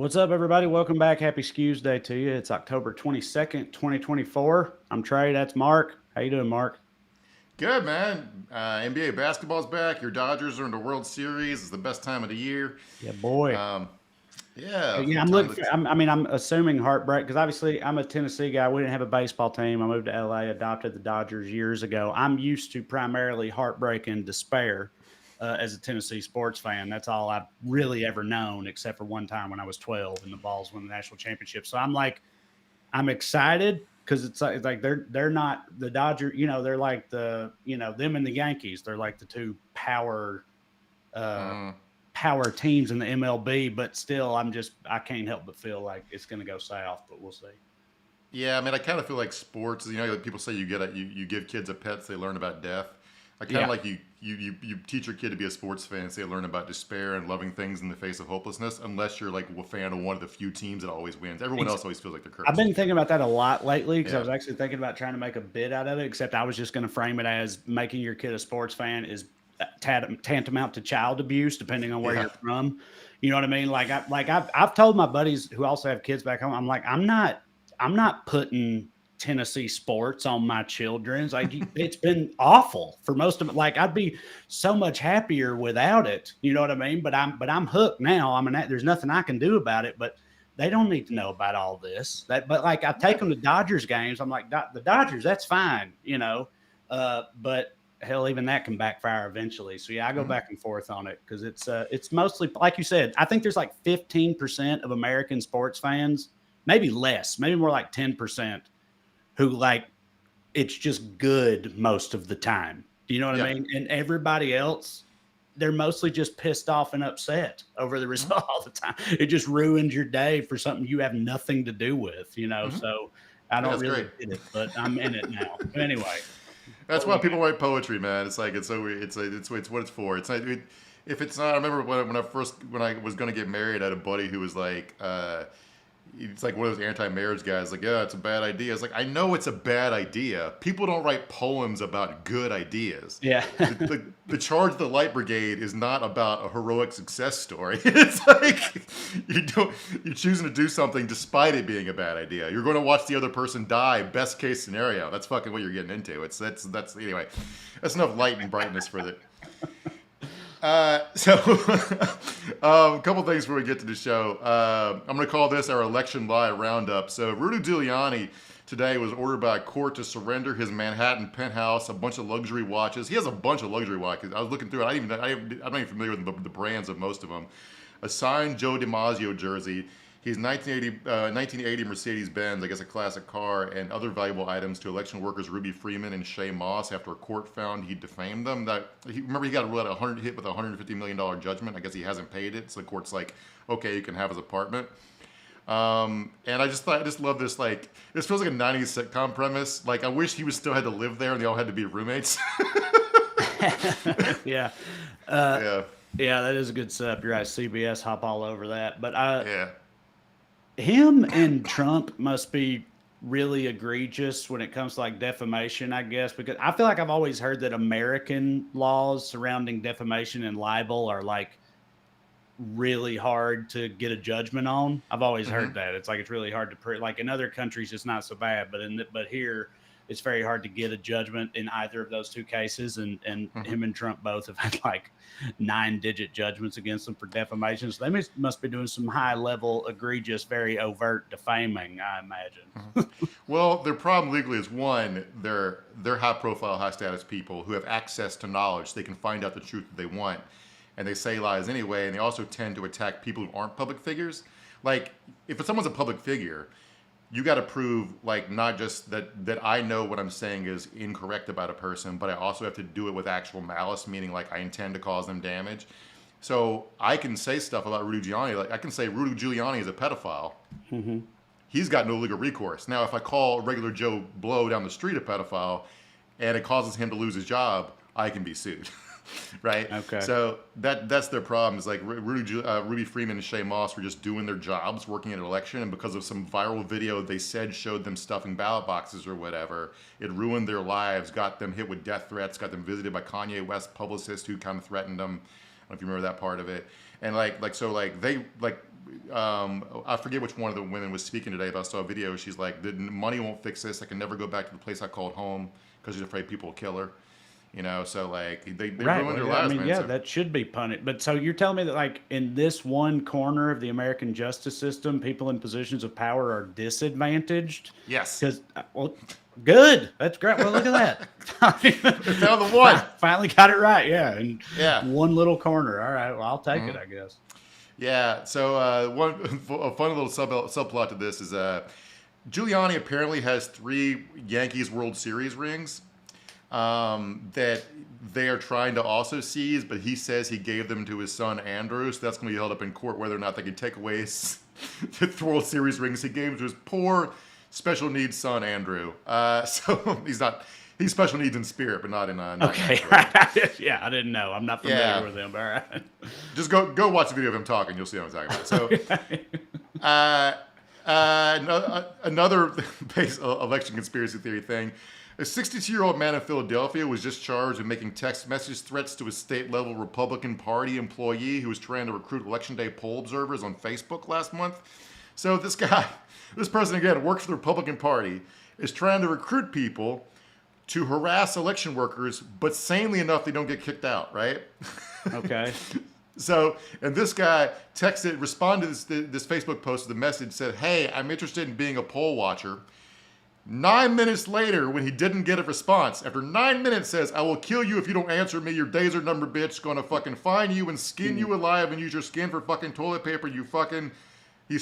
What's up, everybody? Welcome back. Happy Skews Day to you. It's October 22nd, 2024. I'm Trey. That's Mark. How you doing, Mark? Good, man. NBA basketball's back. Your Dodgers are in the World Series. It's the best time of the year. Yeah, boy. Um, yeah, Yeah, I'm time looking to. for. I'm assuming heartbreak because obviously I'm a Tennessee guy. We didn't have a baseball team. I moved to LA, adopted the Dodgers years ago. I'm used to primarily heartbreak and despair as a Tennessee sports fan. That's all I've really ever known, except for one time when I was 12 and the Vols won the national championship. So I'm excited because it's like they're not the Dodgers. They're like them and the Yankees. They're like the two uh, Mm, power teams in the MLB. But still, I can't help but feel like it's going to go south. But we'll see. yeah, I mean, I kind of feel like sports. Like people say you give kids a pet, so they learn about death. I kind of Yeah, like you teach your kid to be a sports fan, so they learn about despair and loving things in the face of hopelessness. Unless you're like a fan of one of the few teams that always wins, everyone else always feels like they're I've cursed. been thinking about that a lot lately because I Yeah, was actually thinking about trying to make a bit out of it. Except I was just going to frame it as making your kid a sports fan is tantamount to child abuse, depending on where yeah. you're from. You know what I mean? I've told my buddies who also have kids back home. I'm like, I'm not putting Tennessee sports on my children's. Like it's been awful for most of it. Like I'd be so much happier without it. You know what I mean? But I'm hooked now. There's nothing I can do about it. But they don't need to know about all this. But like I take Yeah. them to Dodgers games. I'm like the Dodgers, that's fine. But hell, even that can backfire eventually. So yeah, I go Mhm. back and forth on it because it's mostly like you said. I think there's like 15% of American sports fans, maybe less, maybe more like 10%, who like it's just good most of the time. Do you know what I Yeah. mean? And everybody else, they're mostly just pissed off and upset over the Mhm. result all the time. It just ruins your day for something you have nothing to do with. Mhm. So I Yeah, don't it's really great. get it, but I'm in it now. Anyway, That's what why we people write poetry, man. It's like it's so weird. It's what it's for. It's not if it's not. I remember when I was gonna get married, I had a buddy who was like, it's like one of those anti-marriage guys. Like, yeah, it's a bad idea. It's like I know it's a bad idea. People don't write poems about good ideas. Yeah. The Charge of the Light Brigade is not about a heroic success story. It's like you're choosing to do something despite it being a bad idea. You're going to watch the other person die. Best case scenario. That's fucking what you're getting into. That's anyway. That's enough light and brightness for the. So, a couple things before we get to the show. I'm going to call this our election lie roundup. So, Rudy Giuliani today was ordered by a court to surrender his Manhattan penthouse, a bunch of luxury watches. He has a bunch of luxury watches. I was looking through it. I'm not even familiar with the brands of most of them. A signed Joe DiMaggio jersey. He's 1980 Mercedes Benz, I guess a classic car, and other valuable items to election workers Ruby Freeman and Shay Moss after a court found he defamed them. Remember he got hit with a $150 million judgment. I guess he hasn't paid it, so the court's like, okay, you can have his apartment. And I just love this. Like, this feels like a '90s sitcom premise. Like, I wish he was still had to live there and they all had to be roommates. Yeah. Uh, Yeah, yeah, that is a good setup. You're right. CBS hop all over that. But yeah. him and Trump must be really egregious when it comes to like defamation, I guess, because I feel like I've always heard that American laws surrounding defamation and libel are like really hard to get a judgment on. I've always Hmm. heard that. It's like it's really hard to prove. Like in other countries, it's not so bad, but here it's very hard to get a judgment in either of those two cases. And Hmm. him and Trump both have had like 9-digit judgments against them for defamation. So they must be doing some high level, egregious, very overt defaming, I imagine. Well, their problem legally is one, they're high profile, high status people who have access to knowledge. They can find out the truth that they want, and they say lies anyway. And they also tend to attack people who aren't public figures. Like if someone's a public figure, you got to prove like not just that I know what I'm saying is incorrect about a person, but I also have to do it with actual malice, meaning like I intend to cause them damage. So I can say stuff about Rudy Giuliani, like I can say Rudy Giuliani is a pedophile. Hmm. He's got no legal recourse. Now, if I call regular Joe Blow down the street a pedophile and it causes him to lose his job, I can be sued. Right? Okay. So that's their problem. Is like Ruby Freeman and Shay Moss were just doing their jobs, working at an election, and because of some viral video they said showed them stuffing ballot boxes or whatever, it ruined their lives, got them hit with death threats, got them visited by Kanye West publicists who kind of threatened them. I don't know if you remember that part of it. And like so like they like I forget which one of the women was speaking today, but I saw a video. She's like, the money won't fix this. I can never go back to the place I called home because she's afraid people will kill her. So like they Right. ruin Well, their yeah, I lives, mean, man. yeah, So that should be punished. But so you're telling me that, like, in this one corner of the American justice system, people in positions of power are disadvantaged? yes, Because, well, good. That's great. Well, look at that. they found the one. Finally got it right. Yeah. In Yeah. one little corner. All right. Well, I'll take it, I guess. Yeah. So a fun little subplot to this is Giuliani apparently has 3 Yankees World Series rings that they are trying to also seize, but he says he gave them to his son Andrew, so that's going to be held up in court whether or not they can take away the World Series rings he gave to his poor special needs son Andrew. So he's special needs in spirit, but not in Okay. Yeah, I didn't know. I'm not familiar with him. All right. Just go watch the video of him talking. You'll see what I'm talking about. So, another election conspiracy theory thing. A 62-year-old man in Philadelphia was just charged with making text message threats to a state-level Republican Party employee who was trying to recruit Election Day poll observers on Facebook last month. So this person again works for the Republican Party, is trying to recruit people to harass election workers, but sanely enough, they don't get kicked out, right? Okay. So, and this guy responded to this Facebook post with a message, said, "Hey, I'm interested in being a poll watcher." 9 minutes later, when he didn't get a response, after 9 minutes says, "I will kill you if you don't answer me. Your days are numbered, bitch. Gonna fucking find you and skin you alive and use your skin for fucking toilet paper. You fucking..." He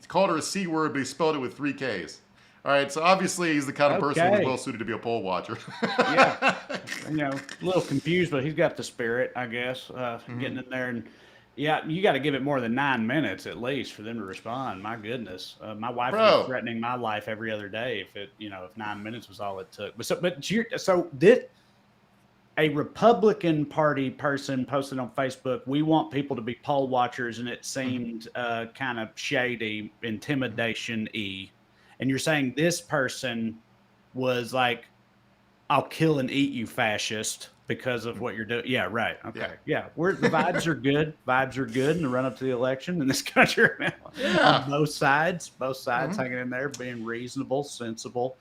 called her a C word, but he spelled it with 3 Ks. All right, so obviously he's the kind of person who's well suited to be a poll watcher. Yeah. A little confused, but he's got the spirit, I guess, getting in there. And yeah, you got to give it more than 9 minutes at least for them to respond. My goodness. My wife was threatening my life every other day if 9 minutes was all it took. So did a Republican Party person posted on Facebook, "We want people to be poll watchers," and it seemed kind of shady, intimidation-y. And you're saying this person was like, "I'll kill and eat you, fascist," because of what you're doing. Yeah, right. Okay. Yeah. The vibes are good. Vibes are good in the run up to the election in this country. On both sides hanging in there, being reasonable, sensible.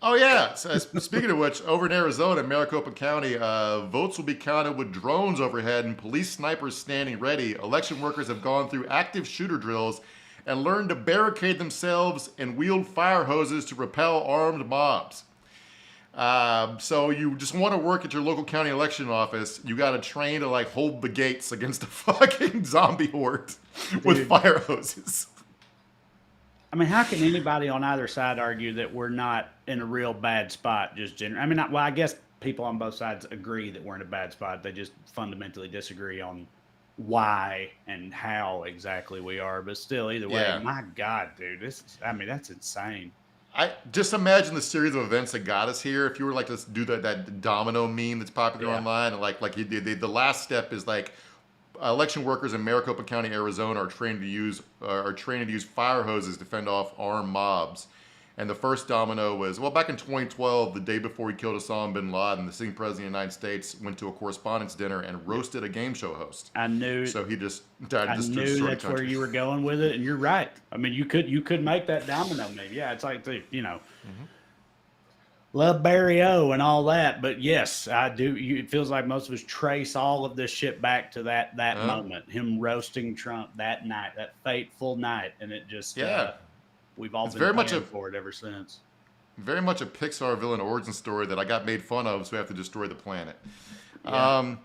Oh, yeah. So, speaking of which, over in Arizona, Maricopa County, votes will be counted with drones overhead and police snipers standing ready. Election workers have gone through active shooter drills and learned to barricade themselves and wield fire hoses to repel armed mobs. So you just want to work at your local county election office, you got to train to like hold the gates against a fucking zombie horde with fire hoses. I mean, how can anybody on either side argue that we're not in a real bad spot? I guess people on both sides agree that we're in a bad spot. They just fundamentally disagree on why and how exactly we are. But still, either way, my God, dude, that's insane. I just imagine the series of events that got us here. If you were like to do that domino meme that's popular online, and like the last step is like election workers in Maricopa County, Arizona, are trained to use fire hoses to fend off armed mobs. And the first domino was, back in 2012, the day before he killed Osama bin Laden, the sitting president of the United States went to a correspondence dinner and roasted a game show host. I knew. So he just died. I knew that's where you were going with it, and you're right. I mean, you could make that domino meme. Yeah, it's like love Barry O and all that, but yes, I do. It feels like most of us trace all of this shit back to that moment, him roasting Trump that night, that fateful night, and it just we've all been paying for it ever since. Very much a Pixar villain origin story that I got made fun of, so we have to destroy the planet. Yeah.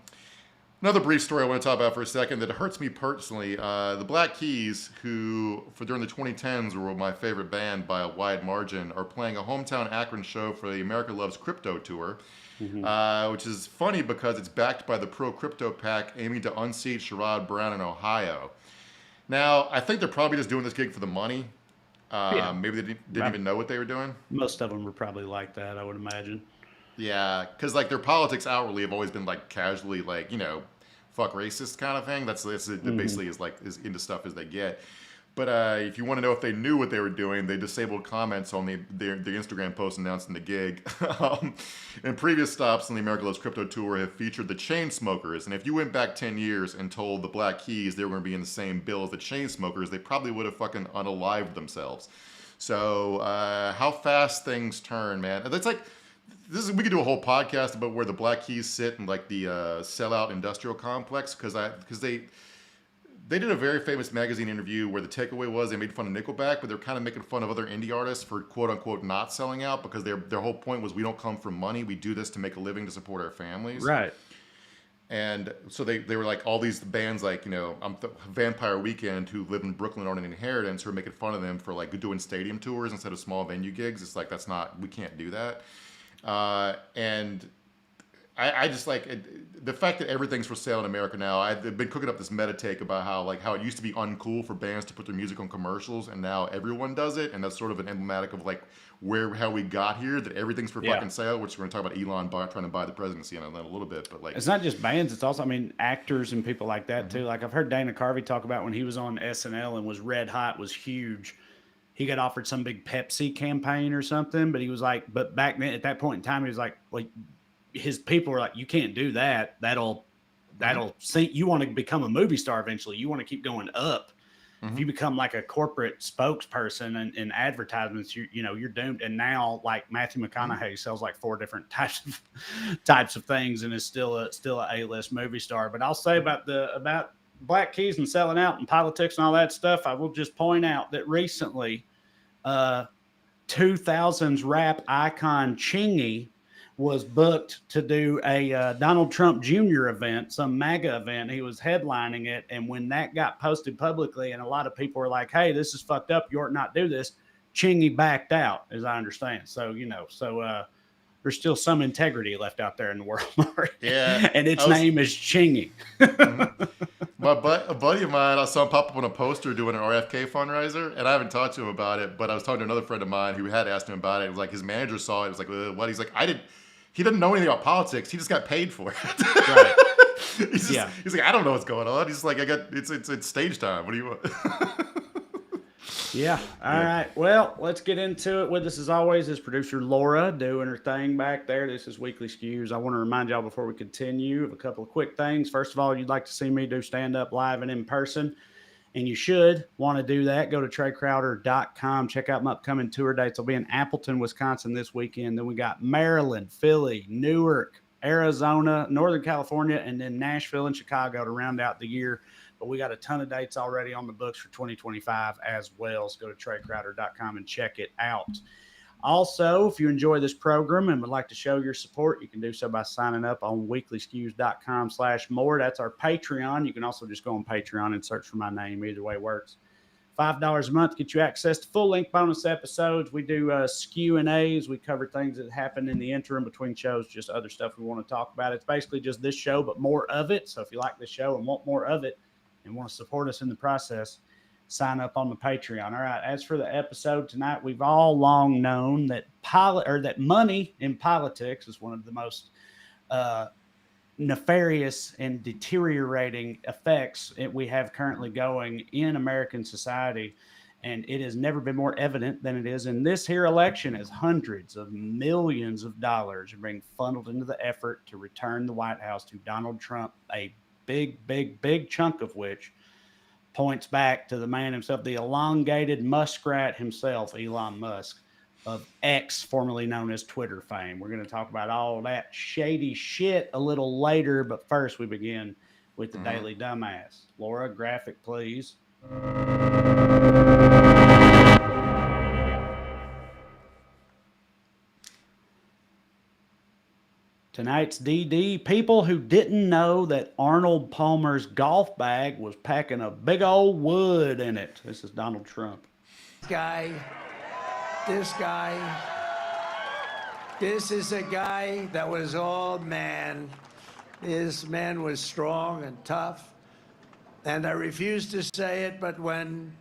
Another brief story I want to talk about for a second that hurts me personally. The Black Keys, who during the 2010s were my favorite band by a wide margin, are playing a hometown Akron show for the America Loves Crypto tour, which is funny because it's backed by the pro-crypto PAC aiming to unseat Sherrod Brown in Ohio. Now, I think they're probably just doing this gig for the money. Maybe they didn't even know what they were doing. Most of them were probably like that, I would imagine. Yeah, because like their politics outwardly have always been like casually like fuck racist kind of thing. That's basically as into stuff as they get. But if you want to know if they knew what they were doing, they disabled comments on their Instagram post announcing the gig. And previous stops on the America Loves Crypto tour have featured the Chainsmokers. And if you went back 10 years and told the Black Keys they were going to be in the same bill as the Chainsmokers, they probably would have fucking unalived themselves. So how fast things turn, man. That's like, we could do a whole podcast about where the Black Keys sit in like the sellout industrial complex, because they did a very famous magazine interview where the takeaway was they made fun of Nickelback, but they're kind of making fun of other indie artists for quote unquote not selling out, because their whole point was, we don't come from money, we do this to make a living to support our families. Right. And so they were like, all these bands like, Vampire Weekend, who live in Brooklyn on an inheritance, who are making fun of them for like doing stadium tours instead of small venue gigs. It's like, we can't do that. And I just like the fact that everything's for sale in America now. I've been cooking up this meta take about how it used to be uncool for bands to put their music on commercials, and now everyone does it, and that's sort of an emblematic of like how we got here. That everything's for fucking sale. Which we're going to talk about Elon trying to buy the presidency in a little bit, but like, it's not just bands; it's also, actors and people like that too. Like I've heard Dana Carvey talk about when he was on SNL and was red hot, was huge. He got offered some big Pepsi campaign or something, but he was like, but back then at that point in time, he was like his people were like, you can't do that. That'll see, you want to become a movie star eventually. You want to keep going up. If you become like a corporate spokesperson in advertisements, you're doomed. And now like Matthew McConaughey sells like 4 different types of things and is still a A-list movie star. But I'll say about Black Keys and selling out and politics and all that stuff, I will just point out that recently 2000s rap icon Chingy was booked to do a Donald Trump Jr. event, some MAGA event. He was headlining it. And when that got posted publicly and a lot of people were like, hey, this is fucked up, you ought not do this, Chingy backed out, as I understand. So, there's still some integrity left out there in the world. Yeah. And its name is Chingy. A buddy of mine, I saw him pop up on a poster doing an RFK fundraiser, and I haven't talked to him about it, but I was talking to another friend of mine who had asked him about it. It was like his manager saw it. It was like, what? He's like, he didn't know anything about politics. He just got paid for it. Right. He's like, I don't know what's going on. He's like, it's stage time. What do you want? Yeah. All right. Well, let's get into it. With us as always is producer Laura doing her thing back there. This is Weekly Skews. I want to remind y'all before we continue of a couple of quick things. First of all, you'd like to see me do stand-up live and in person, and you should want to do that. Go to TreyCrowder.com. Check out my upcoming tour dates. I'll be in Appleton, Wisconsin this weekend. Then we got Maryland, Philly, Newark, Arizona, Northern California, and then Nashville and Chicago to round out the year. But we got a ton of dates already on the books for 2025 as well. So go to TreyCrowder.com and check it out. Also, if you enjoy this program and would like to show your support, you can do so by signing up on weeklyskews.com/more. That's our Patreon. You can also just go on Patreon and search for my name. Either way works. $5 a month get you access to full-length bonus episodes. We do Q&As. We cover things that happen in the interim between shows, just other stuff we want to talk about. It's basically just this show, but more of it. So if you like this show and want more of it and want to support us in the process, sign up on the Patreon. All right. As for the episode tonight, we've all long known that that money in politics is one of the most nefarious and deteriorating effects we have currently going in American society. And it has never been more evident than it is in this here election, as hundreds of millions of dollars are being funneled into the effort to return the White House to Donald Trump, a big chunk of which points back to the man himself, the elongated muskrat himself, Elon Musk of X, formerly known as Twitter fame. We're going to talk about all that shady shit a little later, but first we begin with the Daily Dumbass. Laura, graphic, please. Tonight's DD, people who didn't know that Arnold Palmer's golf bag was packing a big old wood in it. This is Donald Trump. This is a guy that was all man. This man was strong and tough. And I refuse to say it, but when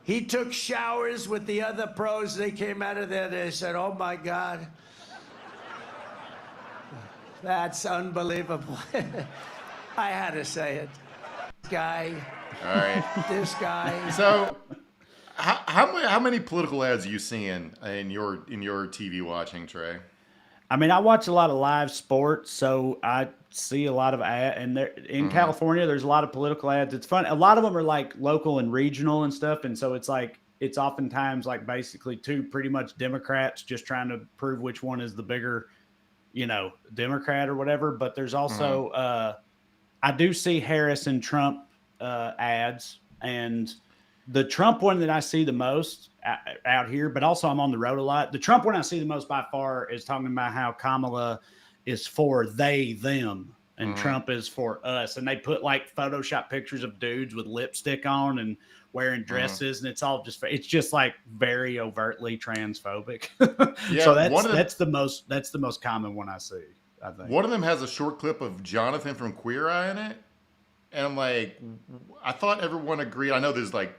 he took showers with the other pros, they came out of there, they said, oh my God. That's unbelievable. I had to say it. All right. This guy. So how many political ads are you seeing in your TV watching, Trey? I mean, I watch a lot of live sports, so I see a lot of and there in California, there's a lot of political ads. It's fun. A lot of them are like local and regional and stuff, and so it's oftentimes like basically two pretty much Democrats just trying to prove which one is the bigger, Democrat or whatever. But there's also I do see Harris and Trump ads, and the Trump one that I see the most out here, but also I'm on the road a lot. The Trump one I see the most by far is talking about how Kamala is for they, them, and Trump is for us. And they put like Photoshop pictures of dudes with lipstick on and wearing dresses, and it's just like very overtly transphobic. Yeah, so that's the most common one I see, I think. One of them has a short clip of Jonathan from Queer Eye in it. And I'm like, I thought everyone agreed. I know there's like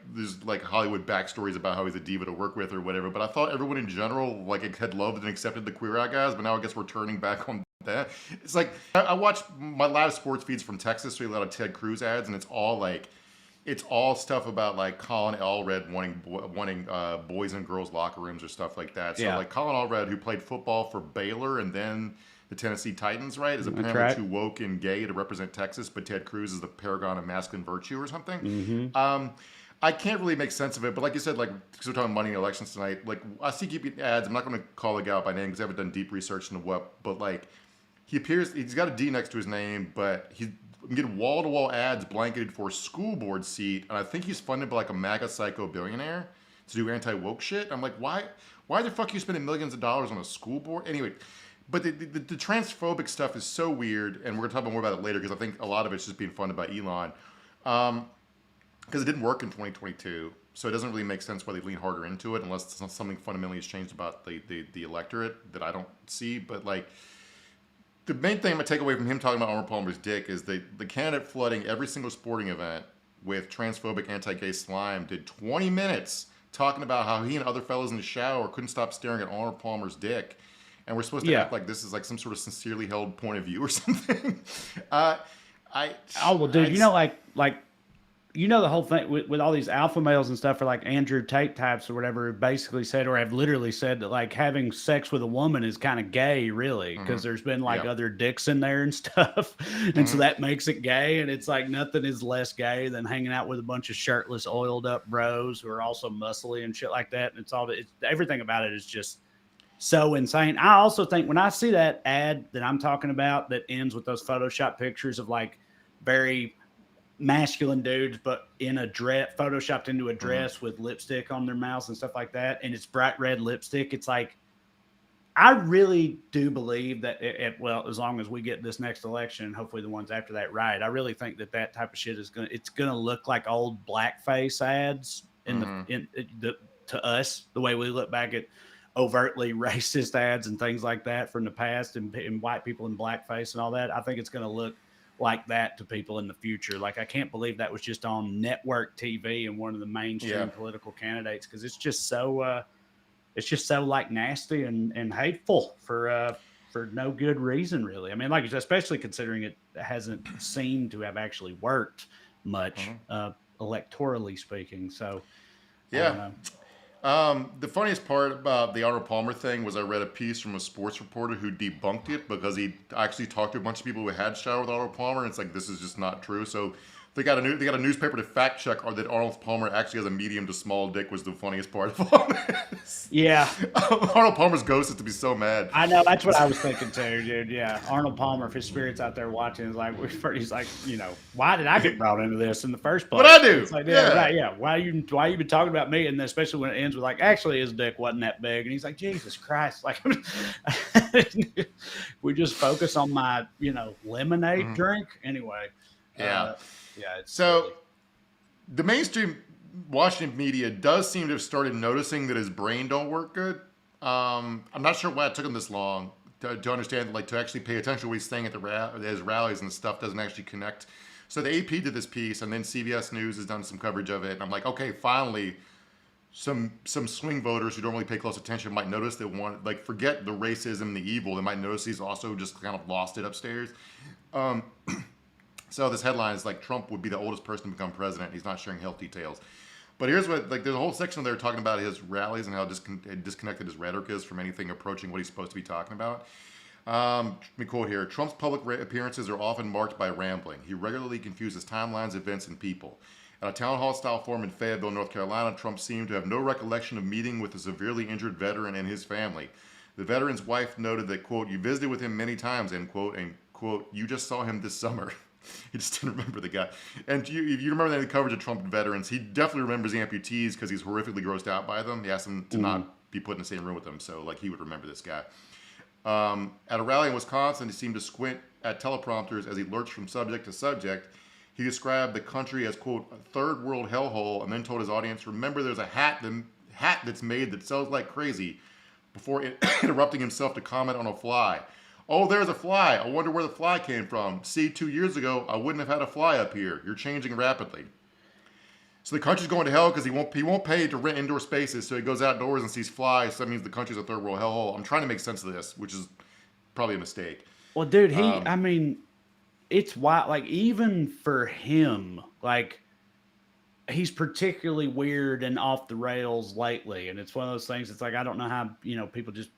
Hollywood backstories about how he's a diva to work with or whatever, but I thought everyone in general had loved and accepted the Queer Eye guys. But now I guess we're turning back on that. It's like I watch my live sports feeds from Texas, so we have a lot of Ted Cruz ads, and it's all stuff about like Colin Allred wanting boys and girls locker rooms or stuff like that. So like Colin Allred, who played football for Baylor and then the Tennessee Titans, right, is apparently too woke and gay to represent Texas, but Ted Cruz is the paragon of masculine virtue or something. I can't really make sense of it, but like you said, like, because we're talking money in elections tonight, like, I see keeping ads. I'm not going to call the guy out by name because I haven't done deep research into what, but like, he's got a D next to his name, but he's getting wall-to-wall ads blanketed for a school board seat, and I think he's funded by like a MAGA psycho billionaire to do anti-woke shit. I'm like, why the fuck are you spending millions of dollars on a school board? Anyway. But the transphobic stuff is so weird, and we're going to talk more about it later because I think a lot of it's just being funded by Elon. Because it didn't work in 2022, so it doesn't really make sense why they lean harder into it unless something fundamentally has changed about the electorate that I don't see. But like, the main thing I'm going to take away from him talking about Arnold Palmer's dick is the candidate flooding every single sporting event with transphobic anti-gay slime did 20 minutes talking about how he and other fellas in the shower couldn't stop staring at Arnold Palmer's dick. And we're supposed to act like this is like some sort of sincerely held point of view or something. Well, dude, the whole thing with all these alpha males and stuff, or like Andrew Tate types or whatever, basically said, or have literally said that like having sex with a woman is kind of gay, really, because there's been like other dicks in there and stuff, and so that makes it gay. And it's like nothing is less gay than hanging out with a bunch of shirtless, oiled up bros who are also muscly and shit like that. And everything about it is just so insane. I also think when I see that ad that I'm talking about that ends with those Photoshop pictures of like very masculine dudes, but in a dress, photoshopped into a dress with lipstick on their mouths and stuff like that, and it's bright red lipstick, it's like, I really do believe that well, as long as we get this next election and hopefully the ones after that right, I really think that type of shit is gonna look like old blackface ads to us, the way we look back at overtly racist ads and things like that from the past, and white people in blackface and all that. I think it's going to look like that to people in the future. Like, I can't believe that was just on network TV and one of the mainstream political candidates, because it's just so like nasty and hateful for no good reason, really. I mean, like, especially considering it hasn't seemed to have actually worked much, electorally speaking. So yeah. The funniest part about the Arnold Palmer thing was I read a piece from a sports reporter who debunked it because he actually talked to a bunch of people who had showered with Arnold Palmer, and it's like, this is just not true. So they got a newspaper to fact check that Arnold Palmer actually has a medium to small dick. Was the funniest part of all this. Yeah. Arnold Palmer's ghost is to be so mad. I know, that's what I was thinking too, dude. Yeah, Arnold Palmer, if his spirit's out there watching, is like, he's like, why did I get brought into this in the first place? What I do? It's like, right. Why you been talking about me? And then especially when it ends with like, actually his dick wasn't that big, and he's like, Jesus Christ, like, we just focus on my lemonade drink anyway. Yeah. So silly. The mainstream Washington media does seem to have started noticing that his brain don't work good. I'm not sure why it took him this long to understand, like, to actually pay attention to what he's saying at his rallies and stuff doesn't actually connect. So the AP did this piece, and then CBS News has done some coverage of it. And I'm like, okay, finally, some swing voters who don't really pay close attention might notice that forget the racism and the evil. They might notice he's also just kind of lost it upstairs. So this headline is like, Trump would be the oldest person to become president. He's not sharing health details. But here's what, like, there's a whole section there talking about his rallies and how disconnected his rhetoric is from anything approaching what he's supposed to be talking about. Let me quote here. Trump's public appearances are often marked by rambling. He regularly confuses timelines, events, and people. At a town hall style forum in Fayetteville, North Carolina, Trump seemed to have no recollection of meeting with a severely injured veteran and his family. The veteran's wife noted that, quote, you visited with him many times, end quote, and, quote, you just saw him this summer. He just didn't remember the guy. And if you remember the coverage of Trump and veterans, he definitely remembers the amputees because he's horrifically grossed out by them. He asked them to not be put in the same room with them, so like he would remember this guy. At a rally in Wisconsin, he seemed to squint at teleprompters as he lurched from subject to subject. He described the country as, quote, a third world hellhole, and then told his audience, remember there's a hat that's made that sells like crazy, before interrupting himself to comment on a fly. Oh, there's a fly. I wonder where the fly came from. See, 2 years ago, I wouldn't have had a fly up here. You're changing rapidly. So the country's going to hell because he won't pay to rent indoor spaces, so he goes outdoors and sees flies. So that means the country's a third world hellhole. I'm trying to make sense of this, which is probably a mistake. Well, dude, I mean, it's wild. Like, even for him, like, he's particularly weird and off the rails lately. And it's one of those things. It's like, I don't know how, people just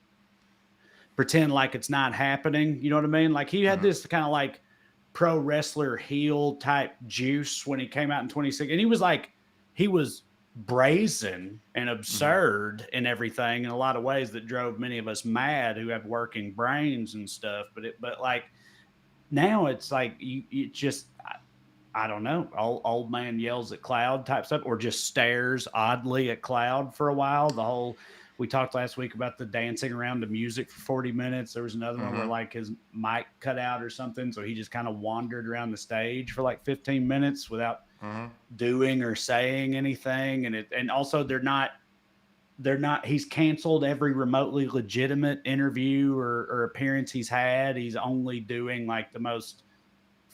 pretend like it's not happening. You know what I mean? Like, he had this kind of like pro wrestler heel type juice when he came out in 2016. And he was brazen and absurd and everything in a lot of ways that drove many of us mad who have working brains and stuff. But like now it's like, I don't know, old man yells at cloud type stuff, or just stares oddly at cloud for a while. We talked last week about the dancing around the music for 40 minutes. There was another one where like his mic cut out or something. So he just kind of wandered around the stage for like 15 minutes without doing or saying anything. And also they're not, he's canceled every remotely legitimate interview or appearance he's had. He's only doing like the most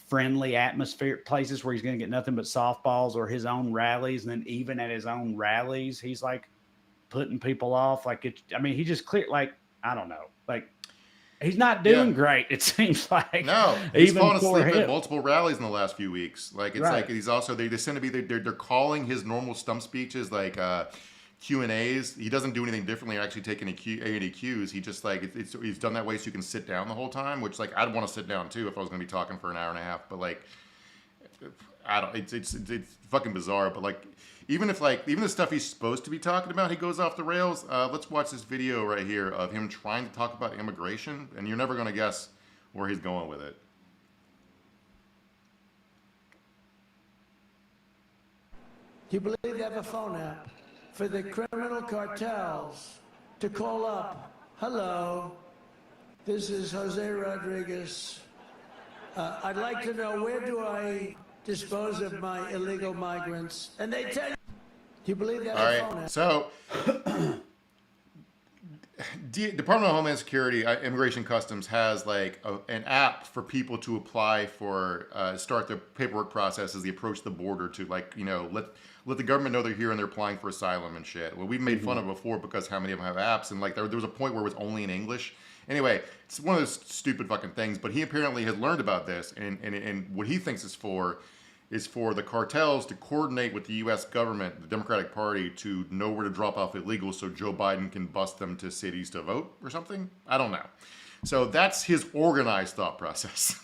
friendly atmosphere places where he's going to get nothing but softballs or his own rallies. And then even at his own rallies, he's like putting people off. Like he just like, I don't know, like he's not doing great. It seems like no, he's fallen asleep at multiple rallies in the last few weeks. Like it's like he's also they seem to be they're calling his normal stump speeches like Q&As. He doesn't do anything differently or actually take any cues. He just like he's done that way so you can sit down the whole time, which like I'd want to sit down too if I was going to be talking for an hour and a half. But like I don't. It's fucking bizarre. But like even the stuff he's supposed to be talking about, he goes off the rails. Let's watch this video right here of him trying to talk about immigration, and you're never going to guess where he's going with it. Do you believe they have a phone app for the criminal cartels to call up? Hello, this is Jose Rodriguez. I'd like to know, where do I dispose of my illegal migrants? And they tell you. Do you believe that? All right. So, Department of Homeland Security, Immigration Customs has like an app for people to apply for, start their paperwork process as they approach the border to let the government know they're here and they're applying for asylum and shit. Well, we've made fun of it before because how many of them have apps, and like there was a point where it was only in English. Anyway, it's one of those stupid fucking things. But he apparently has learned about this, and what he thinks is for the cartels to coordinate with the U.S. government, the Democratic Party, to know where to drop off illegals so Joe Biden can bust them to cities to vote or something. I don't know. So that's his organized thought process.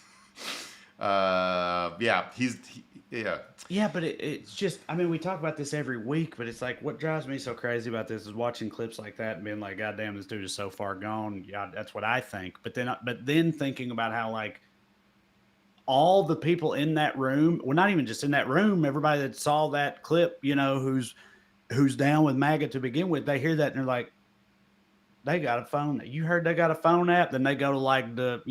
Yeah. Yeah, but it's just, I mean, we talk about this every week, but it's like, what drives me so crazy about this is watching clips like that and being like, God damn, this dude is so far gone. Yeah, that's what I think. But then thinking about how like all the people in that room, well, not even just in that room, everybody that saw that clip, who's down with MAGA to begin with, they hear that and they're like, they got a phone. You heard they got a phone app? Then they go to like the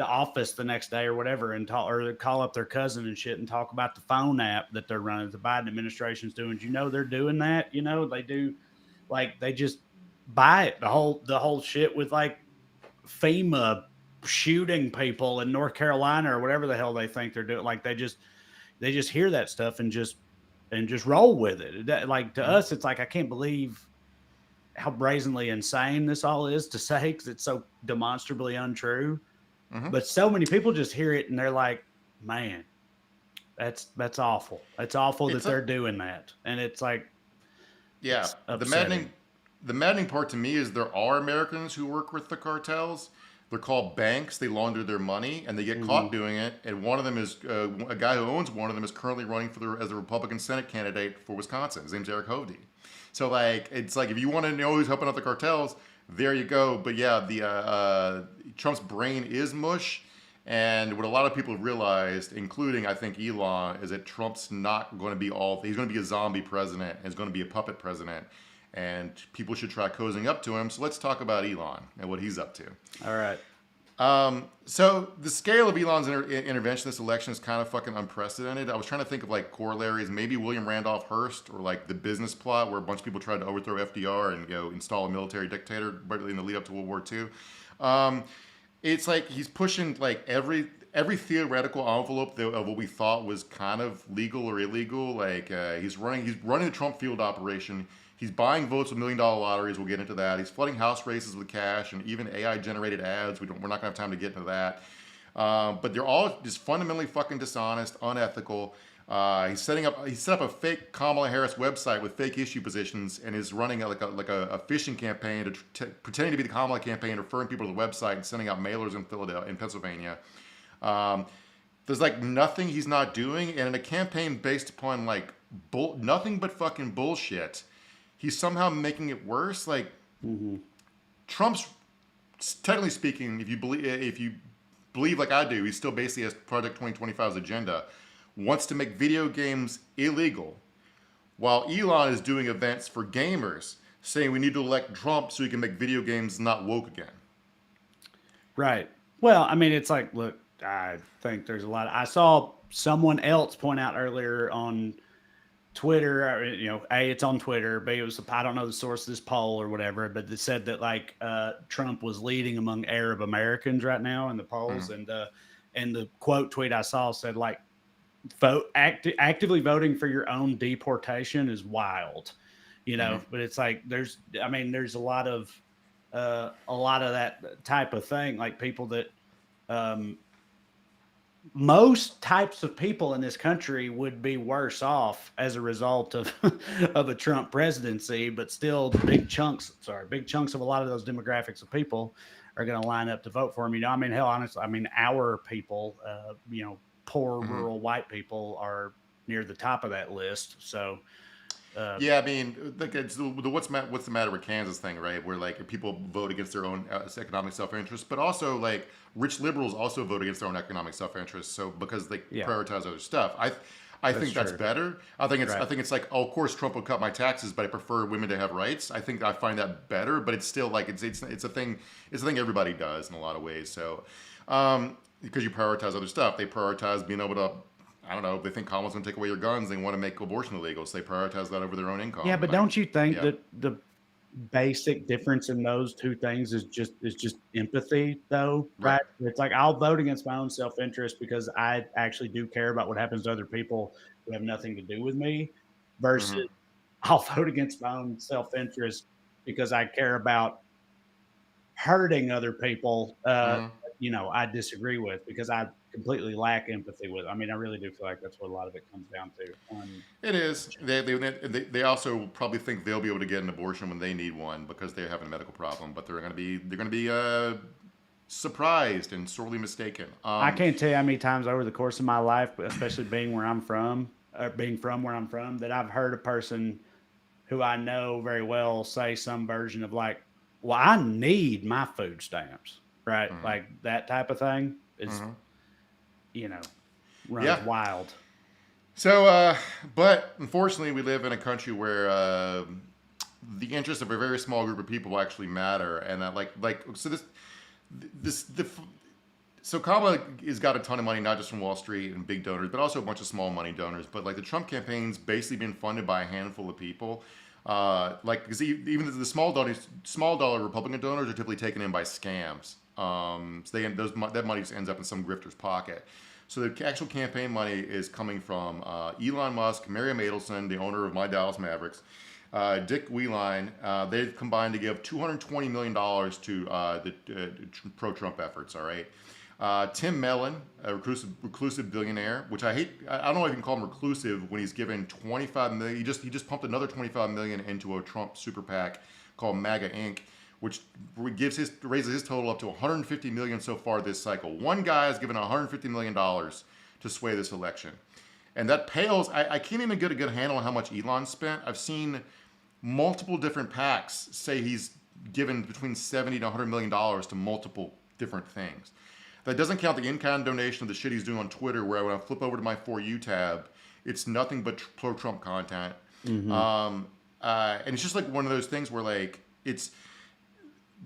office the next day or whatever and talk, or call up their cousin and shit and talk about the phone app that they're running. The Biden administration's doing. They're doing that. They do, like they just buy it. The whole shit with like FEMA shooting people in North Carolina or whatever the hell they think they're doing. Like they just hear that stuff and just roll with it. Like to us, it's like I can't believe how brazenly insane this all is to say because it's so demonstrably untrue. But so many people just hear it and they're like, man, That's awful. It's awful It's that they're doing that, and it's like yeah. it's The upsetting. maddening part to me is there are Americans who work with the cartels. They're called banks. They launder their money, and they get caught Hmm. doing it. And one of them is a guy who owns one of them is currently running as a Republican Senate candidate for Wisconsin. His name's Eric Hovde. So like, it's like if you want to know who's helping out the cartels, there you go. But yeah, the Trump's brain is mush. And what a lot of people realized, including I think Elon, is that Trump's not going to be all. He's going to be a zombie president. He's going to be a puppet president, and people should try cozying up to him. So let's talk about Elon and what he's up to. All right. So the scale of Elon's intervention in this election is kind of fucking unprecedented. I was trying to think of like corollaries, maybe William Randolph Hearst or like the business plot where a bunch of people tried to overthrow FDR and install a military dictator in the lead up to World War II. It's like he's pushing like every theoretical envelope of what we thought was kind of legal or illegal. Like he's running the Trump field operation. He's buying votes with $1 million lotteries. We'll get into that. He's flooding house races with cash and even AI generated ads. We're not gonna have time to get into that. But they're all just fundamentally fucking dishonest, unethical. He set up a fake Kamala Harris website with fake issue positions and is running like a phishing campaign pretending to be the Kamala campaign, referring people to the website and sending out mailers in Pennsylvania. There's like nothing he's not doing, and in a campaign based upon like nothing but fucking bullshit, he's somehow making it worse. Like Trump's, technically speaking, if you believe like I do, he still basically has Project 2025's agenda, wants to make video games illegal, while Elon is doing events for gamers, saying we need to elect Trump so he can make video games not woke again. Right. Well, I mean, it's like, look, I think there's a lot. I saw someone else point out earlier on Twitter, A, it's on Twitter, B, it was, I don't know the source of this poll or whatever, but it said that like Trump was leading among Arab Americans right now in the polls. And the quote tweet I saw said like, actively voting for your own deportation is wild, but it's like, there's a lot of that type of thing. Like people that, most types of people in this country would be worse off as a result of of a Trump presidency, but still big chunks of a lot of those demographics of people are going to line up to vote for him. Hell, honestly, our people, poor rural white people are near the top of that list. So yeah, I mean, like it's the what's the matter with Kansas thing, right? Where like people vote against their own economic self-interest, but also like rich liberals also vote against their own economic self-interest. So because they prioritize other stuff, I think that's better. I think it's like, oh, of course Trump would cut my taxes, but I prefer women to have rights. I find that better, but it's still like it's a thing everybody does in a lot of ways. So because you prioritize other stuff, they prioritize being able to. I don't know. If they think Kamala's going to take away your guns, they want to make abortion illegal, so they prioritize that over their own income. Yeah, but don't you think that the basic difference in those two things is just empathy, though, right? It's like I'll vote against my own self-interest because I actually do care about what happens to other people who have nothing to do with me, versus I'll vote against my own self-interest because I care about hurting other people. I disagree with because I completely lack empathy with. I really do feel like that's what a lot of it comes down to. It is. They also probably think they'll be able to get an abortion when they need one because they're having a medical problem, but they're going to be surprised and sorely mistaken. I can't tell you how many times over the course of my life, especially being from where I'm from, that I've heard a person who I know very well say some version of like, "Well, I need my food stamps." Right, like that type of thing is, runs wild. So, but unfortunately, we live in a country where the interests of a very small group of people actually matter, and so Kamala has got a ton of money, not just from Wall Street and big donors, but also a bunch of small money donors. But like the Trump campaign's basically been funded by a handful of people. Because even the small dollar Republican donors are typically taken in by scams. So that money just ends up in some grifter's pocket. So the actual campaign money is coming from Elon Musk, Miriam Adelson, the owner of my Dallas Mavericks, Dick Wheeline. They've combined to give $220 million to the pro-Trump efforts. All right. Tim Mellon, a reclusive billionaire, which I hate. I don't know if you can call him reclusive when he's given 25 million. He just pumped another 25 million into a Trump super PAC called MAGA Inc., which raises his total up to 150 million so far this cycle. One guy has given 150 million dollars to sway this election, and that pales. I can't even get a good handle on how much Elon spent. I've seen multiple different PACs say he's given between 70 to 100 million dollars to multiple different things. That doesn't count the in-kind donation of the shit he's doing on Twitter, where when I flip over to my For You tab, it's nothing but pro-Trump content. And it's just like one of those things where like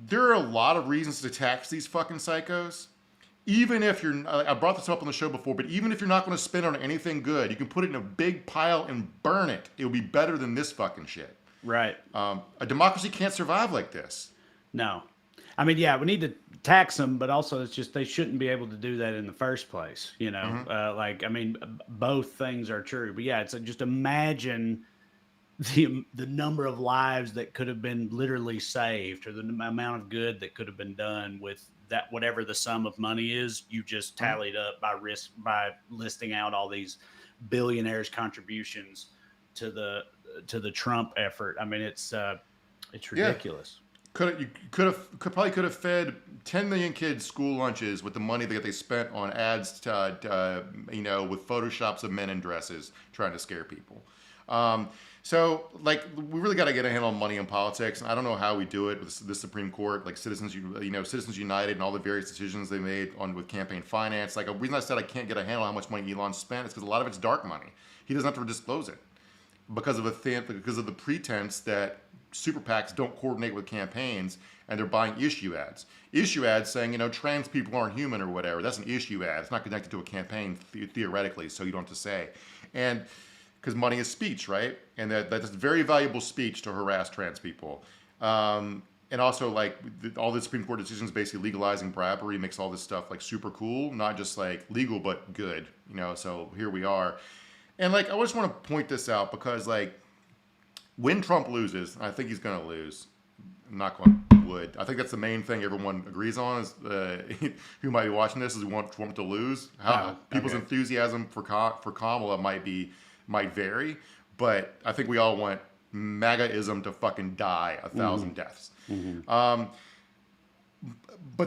there are a lot of reasons to tax these fucking psychos. Even if you're, I brought this up on the show before, but even if you're not going to spend on anything good, you can put it in a big pile and burn it. It will be better than this fucking shit. Right. A democracy can't survive like this. No. I mean, yeah, we need to tax them, but also it's just they shouldn't be able to do that in the first place. You know, like, I mean, both things are true. But yeah, it's just imagine the number of lives that could have been literally saved, or the amount of good that could have been done with that, whatever the sum of money is, you just tallied up by listing out all these billionaires' contributions to the Trump effort. I mean, it's ridiculous. Probably could have fed 10 million kids school lunches with the money that they spent on ads to with photoshops of men in dresses trying to scare people. So like we really got to get a handle on money in politics, and I don't know how we do it with the Supreme Court, like Citizens United and all the various decisions they made with campaign finance. Like a reason I said I can't get a handle on how much money Elon spent is because a lot of it's dark money. He doesn't have to disclose it because of the pretense that super PACs don't coordinate with campaigns and they're buying issue ads. Issue ads saying, trans people aren't human or whatever. That's an issue ad. It's not connected to a campaign theoretically, so you don't have to say. And because money is speech, right? And that's very valuable speech to harass trans people. And also, like, all the Supreme Court decisions basically legalizing bribery makes all this stuff, like, super cool. Not just, like, legal, but good, So here we are. And, like, I just want to point this out because, like, when Trump loses, I think he's going to lose. Knock on wood. I think that's the main thing everyone agrees on is who might be watching this is we want Trump to lose. People's enthusiasm for Kamala might vary, but I think we all want MAGA-ism to fucking die 1,000 deaths. But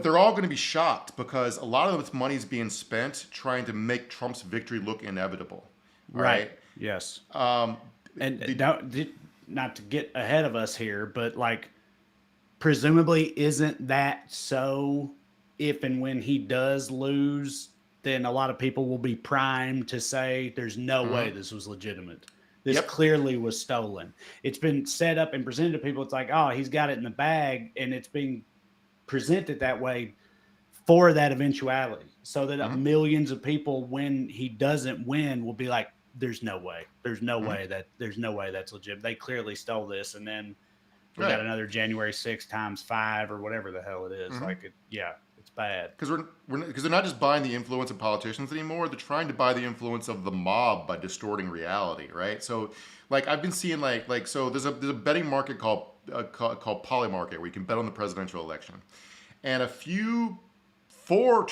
they're all going to be shocked because a lot of this money is being spent trying to make Trump's victory look inevitable. Right? Yes. Not to get ahead of us here, but like, presumably, isn't that so? If and when he does lose, then a lot of people will be primed to say, "There's no way this was legitimate. This clearly was stolen." It's been set up and presented to people. It's like, oh, he's got it in the bag, and it's being presented that way for that eventuality, so that millions of people, when he doesn't win, will be like, there's no way. There's no way that's legit. They clearly stole this, and then we got another January 6th times 5 or whatever the hell it is. It's bad. Because they're not just buying the influence of politicians anymore. They're trying to buy the influence of the mob by distorting reality, right? So, like I've been seeing so there's a betting market called Polymarket where you can bet on the presidential election, and four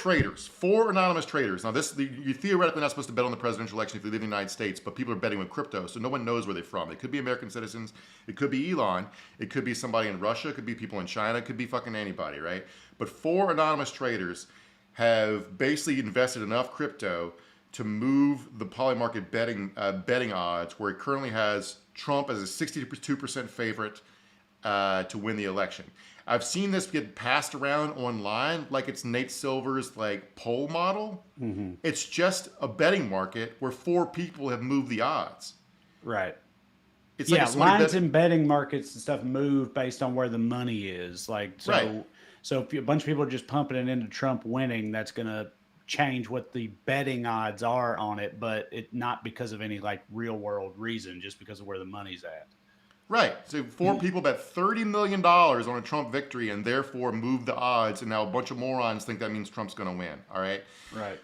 anonymous traders. Now, you're theoretically not supposed to bet on the presidential election if you live in the United States, but people are betting with crypto, so no one knows where they're from. It could be American citizens. It could be Elon. It could be somebody in Russia. It could be people in China. It could be fucking anybody, right? But 4 anonymous traders have basically invested enough crypto to move the Polymarket betting odds, where it currently has Trump as a 62% favorite to win the election. I've seen this get passed around online like it's Nate Silver's like poll model. It's just a betting market where 4 people have moved the odds. Right. It's lines in betting markets and stuff move based on where the money is. So if a bunch of people are just pumping it into Trump winning, that's going to change what the betting odds are on it, but it not because of any like real world reason, just because of where the money's at. Right. So 4 people bet $30 million on a Trump victory and therefore move the odds. And now a bunch of morons think that means Trump's going to win. All right. Right.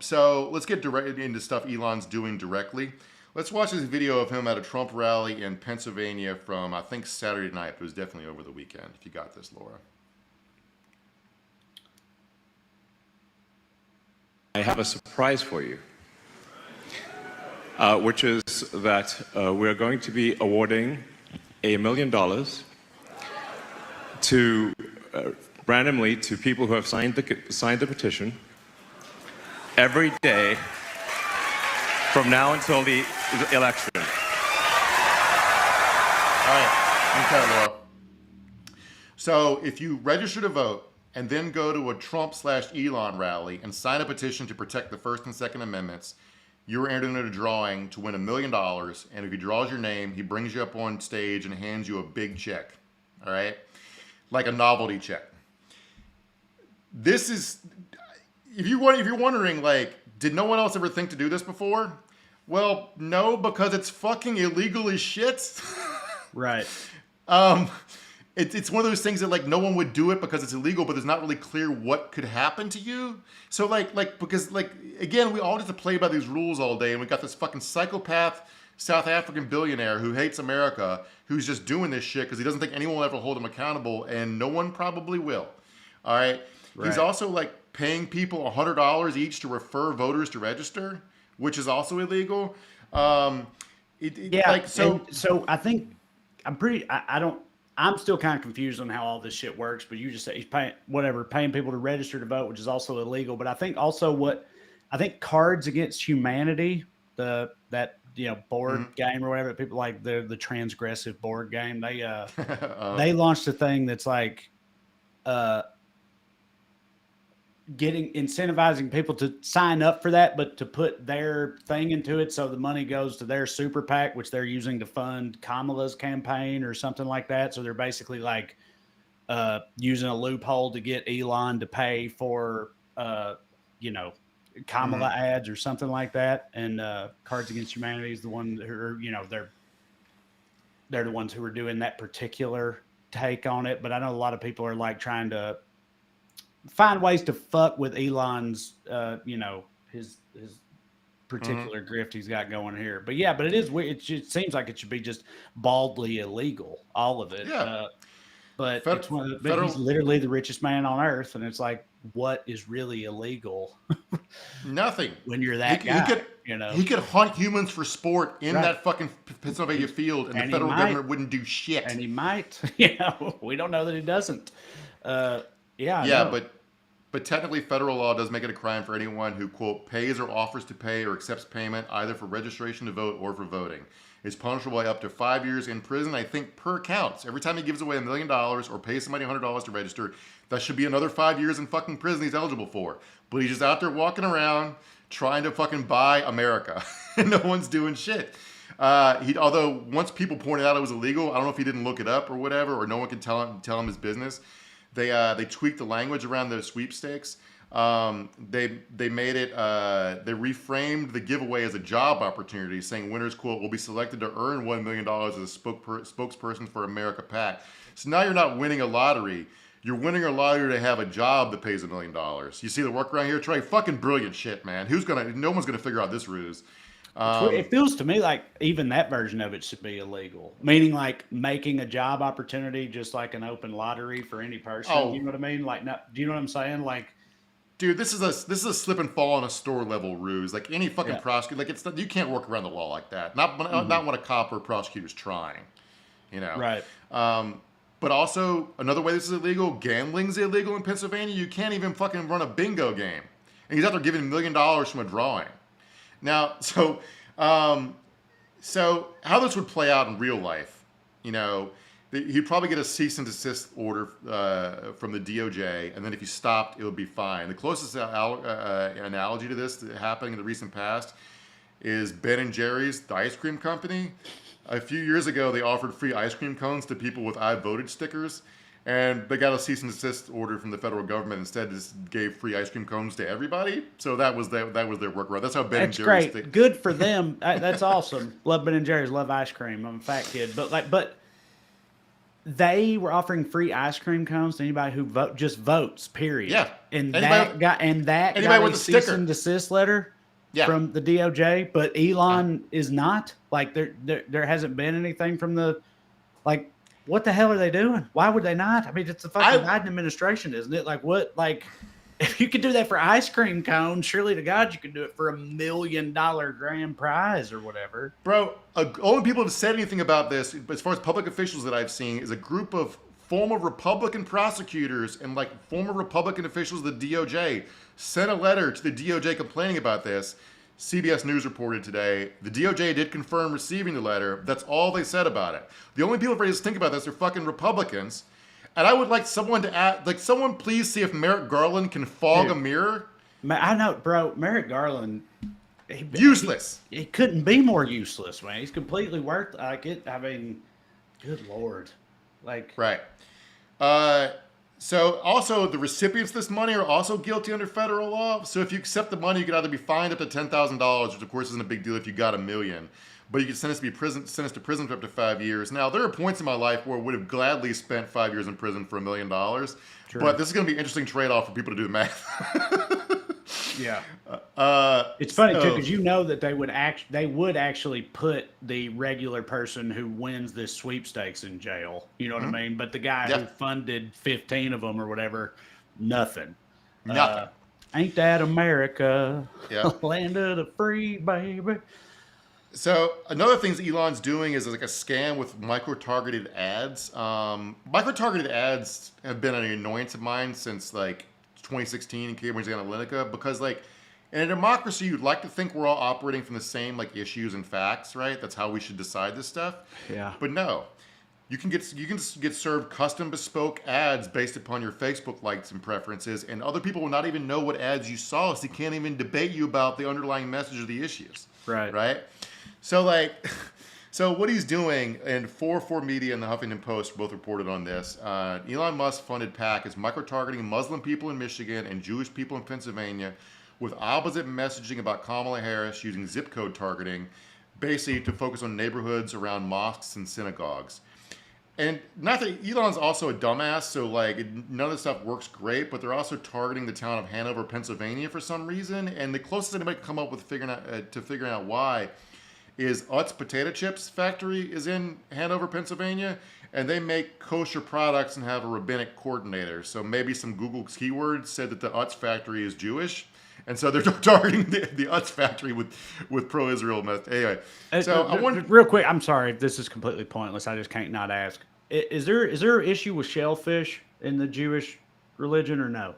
So let's get directly into stuff Elon's doing directly. Let's watch this video of him at a Trump rally in Pennsylvania from, I think, Saturday night. But it was definitely over the weekend. If you got this, Laura. have a surprise for you, which is that we're going to be awarding $1 million to randomly to people who have signed the petition every day from now until the election. All right. Okay, Laura. So if you register to vote and then go to a Trump/Elon rally and sign a petition to protect the First and Second Amendments, you're entered into a drawing to win $1 million. And if he draws your name, he brings you up on stage and hands you a big check. All right? Like a novelty check. This is, if you're wondering, like, did no one else ever think to do this before? Well, no, because it's fucking illegal as shit. Right. It's one of those things that, like, no one would do it because it's illegal, but it's not really clear what could happen to you. So, because, again, we all have to play by these rules all day, and we got this fucking psychopath South African billionaire who hates America, who's just doing this shit because he doesn't think anyone will ever hold him accountable, and no one probably will. All right? He's also, like, paying people $100 each to refer voters to register, which is also illegal. So I think I'm still kind of confused on how all this shit works, but you just say he's paying people to register to vote, which is also illegal. But I think also Cards Against Humanity, that board game or whatever, people like the transgressive board game. They launched a thing that's like incentivizing people to sign up for that, but to put their thing into it. So the money goes to their super PAC, which they're using to fund Kamala's campaign or something like that. So they're basically like using a loophole to get Elon to pay for, Kamala ads or something like that. And Cards Against Humanity is the one who are, they're the ones who are doing that particular take on it. But I know a lot of people are like trying to find ways to fuck with Elon's, his particular grift he's got going here. But it is weird. It seems like it should be just baldly illegal, all of it. Yeah. But he's literally the richest man on earth, and it's like, what is really illegal? Nothing. When you're that guy, he could hunt humans for sport in that fucking Pennsylvania field, and the federal government wouldn't do shit. And he might. We don't know that he doesn't. But technically, federal law does make it a crime for anyone who, quote, pays or offers to pay or accepts payment either for registration to vote or for voting. It's punishable by up to 5 years in prison, I think, per counts. Every time he gives away $1 million or pays somebody $100 to register, that should be another 5 years in fucking prison he's eligible for. But he's just out there walking around trying to fucking buy America. And no one's doing shit. Although once people pointed out it was illegal, I don't know if he didn't look it up or whatever, or no one can tell him his business. They tweaked the language around the sweepstakes. They made it. They reframed the giveaway as a job opportunity, saying winners, quote, will be selected to earn $1 million as a spokesperson for America PAC. So now you're not winning a lottery. You're winning a lottery to have a job that pays $1 million. You see the workaround here, Trey? Fucking brilliant shit, man. No one's gonna figure out this ruse. It feels to me like even that version of it should be illegal, meaning like making a job opportunity just like an open lottery for any person. Oh. You know what I mean? Like, do you know what I'm saying? Like, dude, this is a slip and fall on a store level ruse. Like any fucking prosecutor, you can't work around the law like that. Not when a cop or a prosecutor's trying. Right. But also another way this is illegal. Gambling's illegal in Pennsylvania. You can't even fucking run a bingo game, and he's out there giving $1 million from a drawing. Now, so how this would play out in real life, he'd probably get a cease and desist order from the DOJ, and then if you stopped, it would be fine. The closest analogy to this happening in the recent past is Ben & Jerry's, the ice cream company. A few years ago, they offered free ice cream cones to people with I voted stickers, and they got a cease and desist order from the federal government. Instead, just gave free ice cream cones to everybody. So that was their workaround. That's how Ben & Jerry's. Great. Good for them. That's awesome. Love Ben & Jerry's. Love ice cream. I'm a fat kid, but they were offering free ice cream cones to anybody who just votes. Period. Yeah. And that got a cease and desist letter from the DOJ. But Elon is not. Like there hasn't been anything from the like. What the hell are they doing? Why would they not? I mean, it's the fucking Biden administration, isn't it? Like what? Like if you could do that for ice cream cones, surely to God you could do it for $1 million grand prize or whatever. Bro, only people have said anything about this, as far as public officials that I've seen, is a group of former Republican prosecutors and like former Republican officials of the DOJ sent a letter to the DOJ complaining about this. CBS News reported today, the DOJ did confirm receiving the letter. That's all they said about it. The only people ready to think about this are fucking Republicans. And I would like someone to add, like, someone please see if Merrick Garland can fog a mirror. I know, bro. Merrick Garland, Useless. He couldn't be more useless, man. He's completely worth like it. I mean, good Lord. Like, right. So also the recipients of this money are also guilty under federal law. So if you accept the money, you could either be fined up to $10,000, which of course isn't a big deal if you got $1 million. But you can sentenced to prison for up to 5 years. Now, there are points in my life where I would have gladly spent 5 years in prison for $1 million. Sure. But this is going to be an interesting trade-off for people to do the math. Yeah. It's funny too, because you know that they would actually put the regular person who wins this sweepstakes in jail. You know what I mean? But the guy who funded 15 of them or whatever, nothing. Nothing. Ain't that America? Yeah. Land of the free, baby. So another thing Elon's doing is like a scam with micro-targeted ads. Micro-targeted ads have been an annoyance of mine since like 2016 in Cambridge Analytica, because like in a democracy, you'd like to think we're all operating from the same like issues and facts, right? That's how we should decide this stuff. Yeah. But no, you can get served custom bespoke ads based upon your Facebook likes and preferences, and other people will not even know what ads you saw, so they can't even debate you about the underlying message of the issues. Right. Right. So like, so what he's doing, and 4 Media and the Huffington Post both reported on this. Elon Musk funded PAC is micro-targeting Muslim people in Michigan and Jewish people in Pennsylvania with opposite messaging about Kamala Harris using zip code targeting, basically to focus on neighborhoods around mosques and synagogues. And not that Elon's also a dumbass, so like none of this stuff works great, but they're also targeting the town of Hanover, Pennsylvania for some reason. And the closest anybody can come up with figuring out why is Utz Potato Chips Factory is in Hanover, Pennsylvania, and they make kosher products and have a rabbinic coordinator. So maybe some Google keywords said that the Utz factory is Jewish, and so they're targeting the Utz factory with pro-Israel message. Anyway, so I wanted real quick. I'm sorry, this is completely pointless. I just can't not ask. Is there an issue with shellfish in the Jewish religion or no?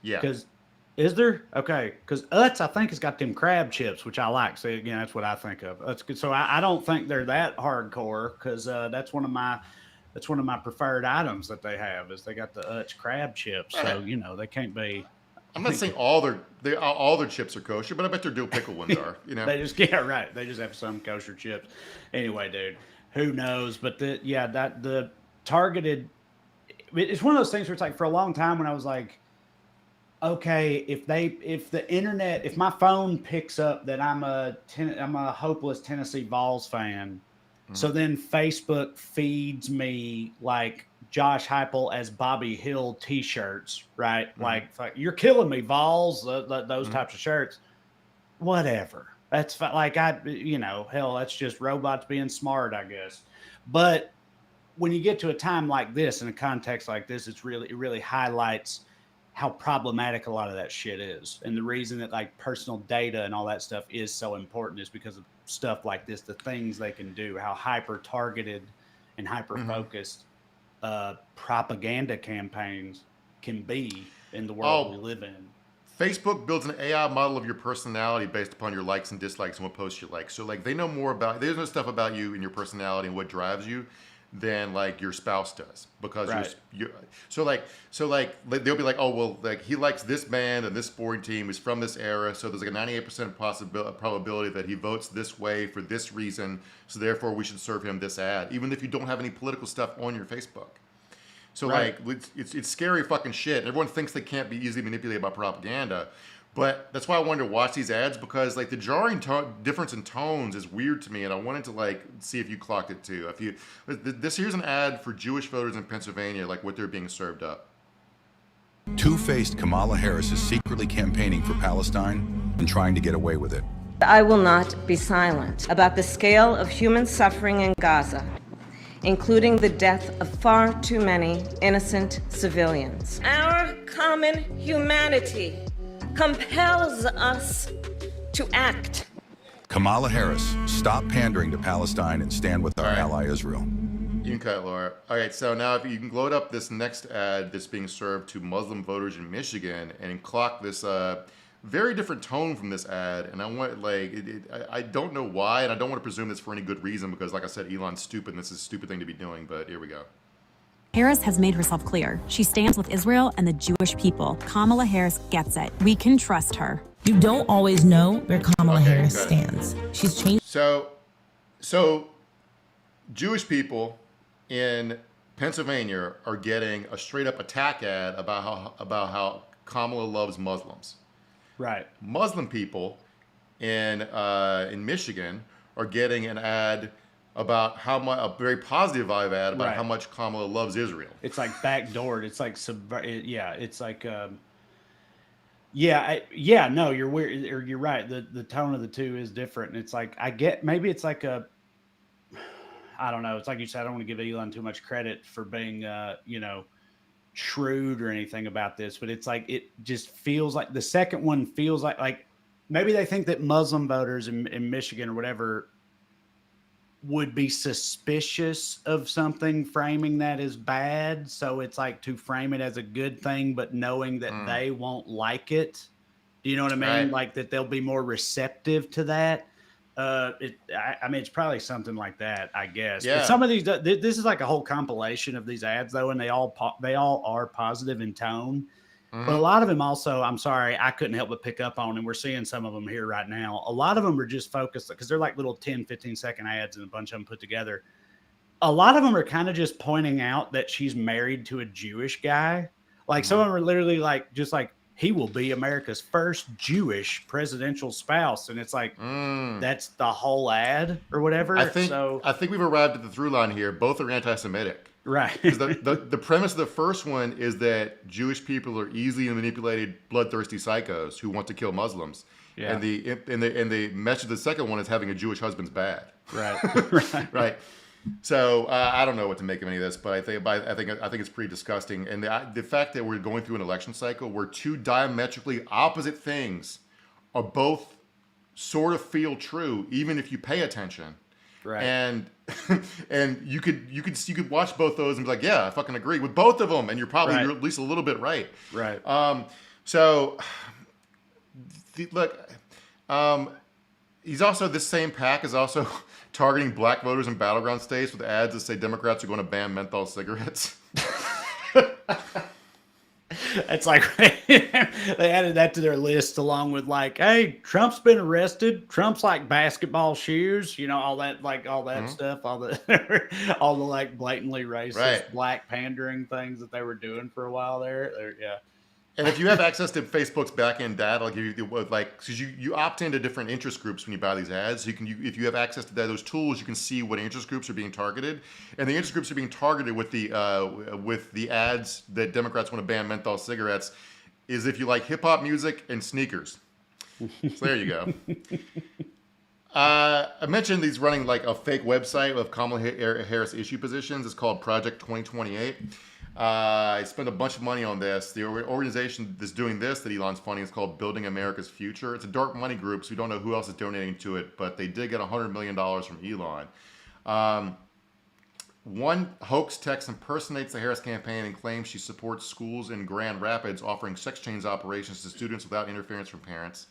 Yeah. Because is there? Okay. Because Utz, I think, has got them crab chips, which I like. So again, that's what I think of. That's good. So I don't think they're that hardcore, because that's one of my preferred items that they have is they got the Utz crab chips. So you know they can't be. I'm not saying all their chips are kosher, but I bet their dill pickle ones are. You know, they just right. They just have some kosher chips. Anyway, dude, who knows? But the targeted. It's one of those things where it's like for a long time when I was like, okay, if my phone picks up that I'm a hopeless Tennessee Vols fan, so then Facebook feeds me like Josh Heupel as Bobby Hill T-shirts, right? Like you're killing me, Vols, those types of shirts. Whatever. That's like hell, that's just robots being smart, I guess. But when you get to a time like this, in a context like this, it really highlights how problematic a lot of that shit is. And the reason that like personal data and all that stuff is so important is because of stuff like this, the things they can do, how hyper targeted and hyper focused propaganda campaigns can be in the world we live in. Facebook builds an AI model of your personality based upon your likes and dislikes and what posts you like. So like they know stuff about you and your personality and what drives you than like your spouse does, because so they'll be like, oh well, like he likes this band and this sporting team is from this era, so there's like a 98% probability that he votes this way for this reason, so therefore we should serve him this ad, even if you don't have any political stuff on your Facebook. So like it's scary fucking shit. Everyone thinks they can't be easily manipulated by propaganda. But that's why I wanted to watch these ads, because like the jarring difference in tones is weird to me, and I wanted to like see if you clocked it too. Here's an ad for Jewish voters in Pennsylvania, like what they're being served up. Two-faced Kamala Harris is secretly campaigning for Palestine and trying to get away with it. I will not be silent about the scale of human suffering in Gaza. including the death of far too many innocent civilians. Our common humanity compels us to act. Kamala Harris, stop pandering to Palestine and stand with our ally Israel. You can cut it, Laura. All right, so now if you can load up this next ad that's being served to Muslim voters in Michigan and clock this very different tone from this ad, and I want I don't know why, and I don't want to presume this for any good reason because, like I said, Elon's stupid, and this is a stupid thing to be doing. But here we go. Harris has made herself clear. She stands with Israel and the Jewish people. Kamala Harris gets it. We can trust her. You don't always know where Kamala Harris stands. She's changed. So Jewish people in Pennsylvania are getting a straight up attack ad about how Kamala loves Muslims. Right. Muslim people in Michigan are getting an ad about how much, a very positive vibe ad about how much Kamala loves Israel. It's like backdoored. It's like it's like no, you're weird, or you're right. The tone of the two is different. It's like maybe it's like I don't know. It's like you said, I don't want to give Elon too much credit for being shrewd or anything about this, but it's like it just feels like the second one feels like maybe they think that Muslim voters in Michigan or whatever would be suspicious of something, framing that as bad. So it's like to frame it as a good thing, but knowing that they won't like it. Do you know what I mean? Right. Like that they'll be more receptive to that. I mean, it's probably something like that, I guess. Yeah. But some of these, this is like a whole compilation of these ads, though, and they all are positive in tone. Mm-hmm. But a lot of them also, I'm sorry, I couldn't help but pick up on, and we're seeing some of them here right now. A lot of them are just focused because they're like little 10, 15-second ads and a bunch of them put together. A lot of them are kind of just pointing out that she's married to a Jewish guy. Like some of them are literally like, just like, he will be America's first Jewish presidential spouse. And it's like, that's the whole ad or whatever. I think we've arrived at the through line here. Both are anti-Semitic. Right. the premise of the first one is that Jewish people are easily manipulated, bloodthirsty psychos who want to kill Muslims. Yeah. And the message of the second one is having a Jewish husband's bad. Right. Right. So I don't know what to make of any of this, but I think it's pretty disgusting. And the fact that we're going through an election cycle where two diametrically opposite things are both sort of feel true, even if you pay attention. Right. And you could watch both those and be like, yeah, I fucking agree with both of them, and you're probably at least a little bit right. Right. He's also, this same pack is also targeting black voters in battleground states with ads that say Democrats are going to ban menthol cigarettes. It's like they added that to their list along with like, hey, Trump's been arrested. Trump's like basketball shoes, all that stuff, all the like blatantly racist black pandering things that they were doing for a while there. Yeah. And if you have access to Facebook's back-end data, like because you opt into different interest groups when you buy these ads. So if you have access to those tools, you can see what interest groups are being targeted, and the interest groups are being targeted with the ads that Democrats want to ban menthol cigarettes. Is if you like hip hop music and sneakers. So there you go. I mentioned he's running like a fake website of Kamala Harris issue positions. It's called Project 2028. I spent a bunch of money on this. The organization that's doing this that Elon's funding is called Building America's Future. It's a dark money group, so we don't know who else is donating to it, but they did get $100 million from Elon. One hoax text impersonates the Harris campaign and claims she supports schools in Grand Rapids offering sex change operations to students without interference from parents.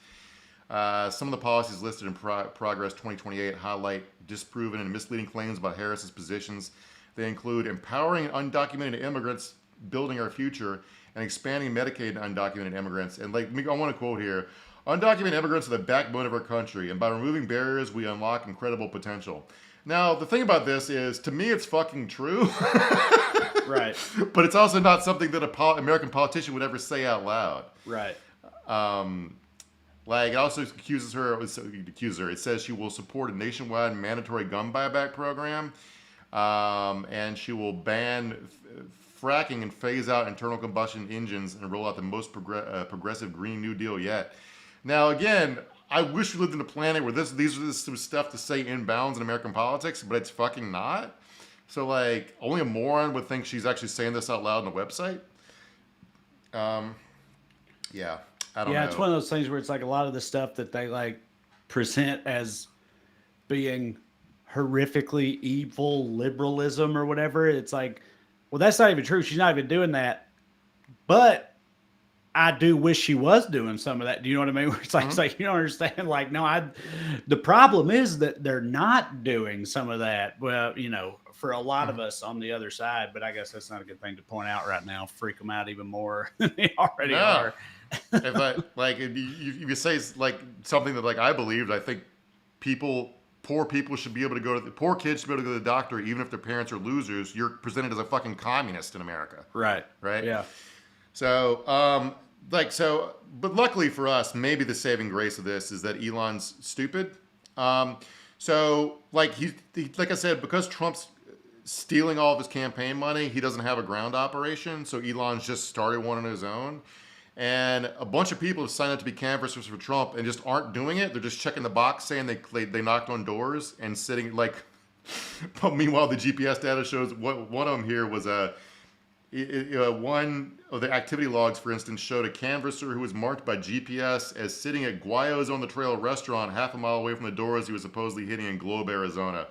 Some of the policies listed in Progress 2028 highlight disproven and misleading claims about Harris's positions. They include empowering undocumented immigrants, building our future, and expanding Medicaid to undocumented immigrants. And I want to quote here, undocumented immigrants are the backbone of our country, and by removing barriers, we unlock incredible potential. Now, the thing about this is, to me, it's fucking true. Right. But it's also not something that an American politician would ever say out loud. Right. It also accuses her, it says she will support a nationwide mandatory gun buyback program. And she will ban fracking and phase out internal combustion engines and roll out the most progressive Green New Deal yet. Now, again, I wish we lived in a planet where these are some stuff to say inbounds in American politics, but it's fucking not. So like, only a moron would think she's actually saying this out loud on the website. Yeah, I don't know. Yeah, it's one of those things where it's like a lot of the stuff that they like present as being horrifically evil liberalism or whatever. It's like, well, that's not even true. She's not even doing that. But I do wish she was doing some of that. Do you know what I mean? Where it's like you don't understand. Like, no, the problem is that they're not doing some of that. Well, you know, for a lot of us on the other side, but I guess that's not a good thing to point out right now. Freak them out even more than they already are. If you say like something that like I believed, I think poor people should be able to poor kids should be able to go to the doctor even if their parents are losers. You're presented as a fucking communist in America. Right. Yeah. So, but luckily for us, maybe the saving grace of this is that Elon's stupid. So like like I said, because Trump's stealing all of his campaign money, he doesn't have a ground operation. So Elon's just started one on his own. And a bunch of people have signed up to be canvassers for Trump and just aren't doing it. They're just checking the box saying they knocked on doors and sitting like, but meanwhile, the GPS data shows one of them here was one of the activity logs, for instance, showed a canvasser who was marked by GPS as sitting at Guayos on the Trail restaurant half a mile away from the doors he was supposedly hitting in Globe, Arizona.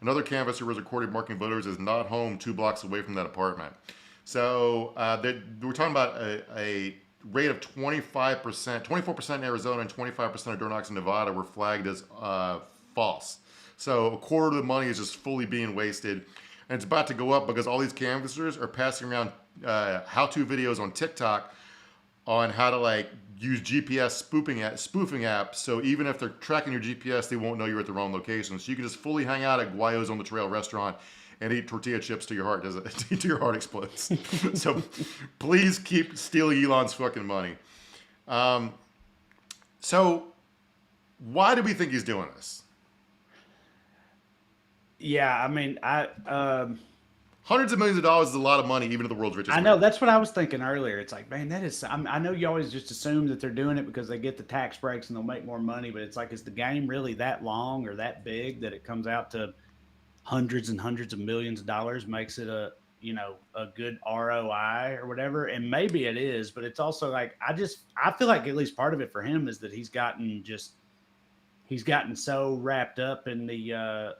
Another canvasser was recorded marking voters as not home 2 blocks away from that apartment. So we're talking about a rate of 24% in Arizona and 25% of door knocks in Nevada were flagged as false. So a quarter of the money is just fully being wasted. And it's about to go up because all these canvassers are passing around how-to videos on TikTok on how to like use GPS spoofing apps. So even if they're tracking your GPS, they won't know you're at the wrong location. So you can just fully hang out at Guayos on the Trail restaurant and eat tortilla chips till your heart till your heart explodes. So please keep stealing Elon's fucking money. So why do we think he's doing this? Yeah, I mean, hundreds of millions of dollars is a lot of money, even to the world's richest. I know, that's what I was thinking earlier. It's like, man, that is. I know you always just assume that they're doing it because they get the tax breaks and they'll make more money, but it's like, is the game really that long or that big that it comes out to hundreds and hundreds of millions of dollars, makes it a good ROI or whatever? And maybe it is, but it's also like, I feel like at least part of it for him is that he's gotten so wrapped up in the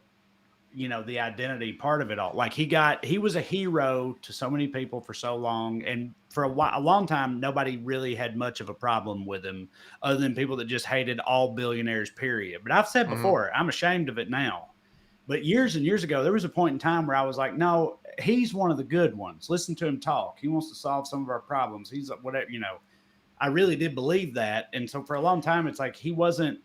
the identity part of it all. Like he was a hero to so many people for so long. And for a long time, nobody really had much of a problem with him other than people that just hated all billionaires, period. But I've said before, I'm ashamed of it now. But years and years ago, there was a point in time where I was like, no, he's one of the good ones. Listen to him talk. He wants to solve some of our problems. He's whatever, I really did believe that. And so for a long time, it's like he wasn't,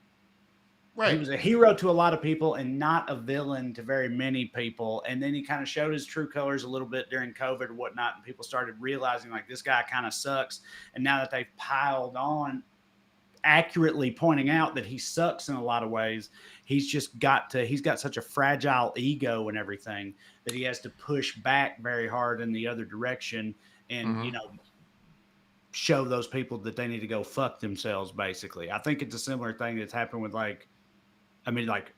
right. He was a hero to a lot of people and not a villain to very many people. And then he kind of showed his true colors a little bit during COVID and whatnot. And people started realizing like this guy kind of sucks. And now that they've piled on, accurately pointing out that he sucks in a lot of ways, he's got such a fragile ego and everything that he has to push back very hard in the other direction and show those people that they need to go fuck themselves, basically. I think it's a similar thing that's happened with like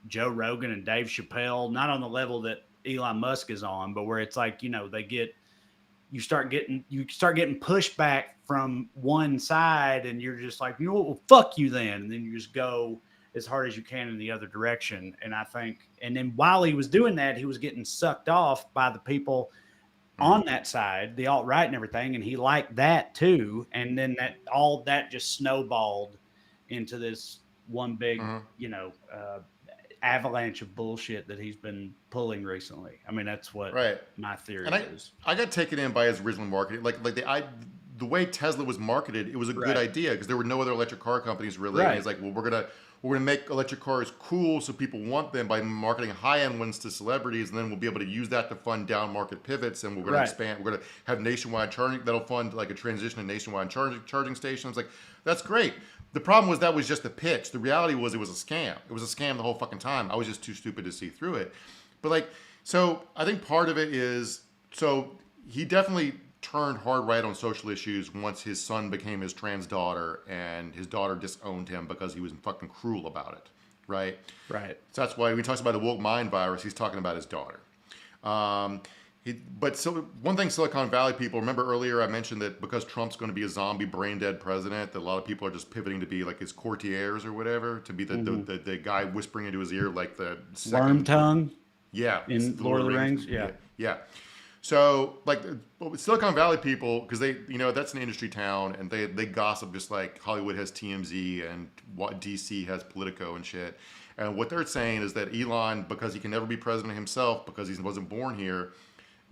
Joe Rogan and Dave Chappelle, not on the level that Elon Musk is on, but where it's like, you start getting pushback from one side and you're just like, well, fuck you then. And then you just go as hard as you can in the other direction. And I think, and then while he was doing that, he was getting sucked off by the people on that side, the alt-right and everything. And he liked that too. And then that just snowballed into this one big, avalanche of bullshit that he's been pulling recently. I mean, that's what my theory is. I got taken in by his original marketing. The way Tesla was marketed, it was a good idea because there were no other electric car companies really. And he's like, well, we're gonna make electric cars cool so people want them by marketing high-end ones to celebrities, and then we'll be able to use that to fund down market pivots, and we're gonna expand. We're gonna have nationwide charging that'll fund like a transition to nationwide charging stations. Like, that's great. The problem was that was just a pitch. The reality was it was a scam. It was a scam the whole fucking time. I was just too stupid to see through it. But so I think part of it is, so he definitely turned hard right on social issues once his son became his trans daughter and his daughter disowned him because he was fucking cruel about it. Right? Right. So that's why when he talks about the woke mind virus, he's talking about his daughter. One thing Silicon Valley people, remember earlier I mentioned that because Trump's going to be a zombie brain dead president, that a lot of people are just pivoting to be like his courtiers or whatever, to be the guy whispering into his ear like the Worm tongue. Yeah. In Lord of the Rings. Yeah. So like Silicon Valley people, because they, that's an industry town, and they gossip just like Hollywood has TMZ and DC has Politico and shit. And what they're saying is that Elon, because he can never be president himself, because he wasn't born here,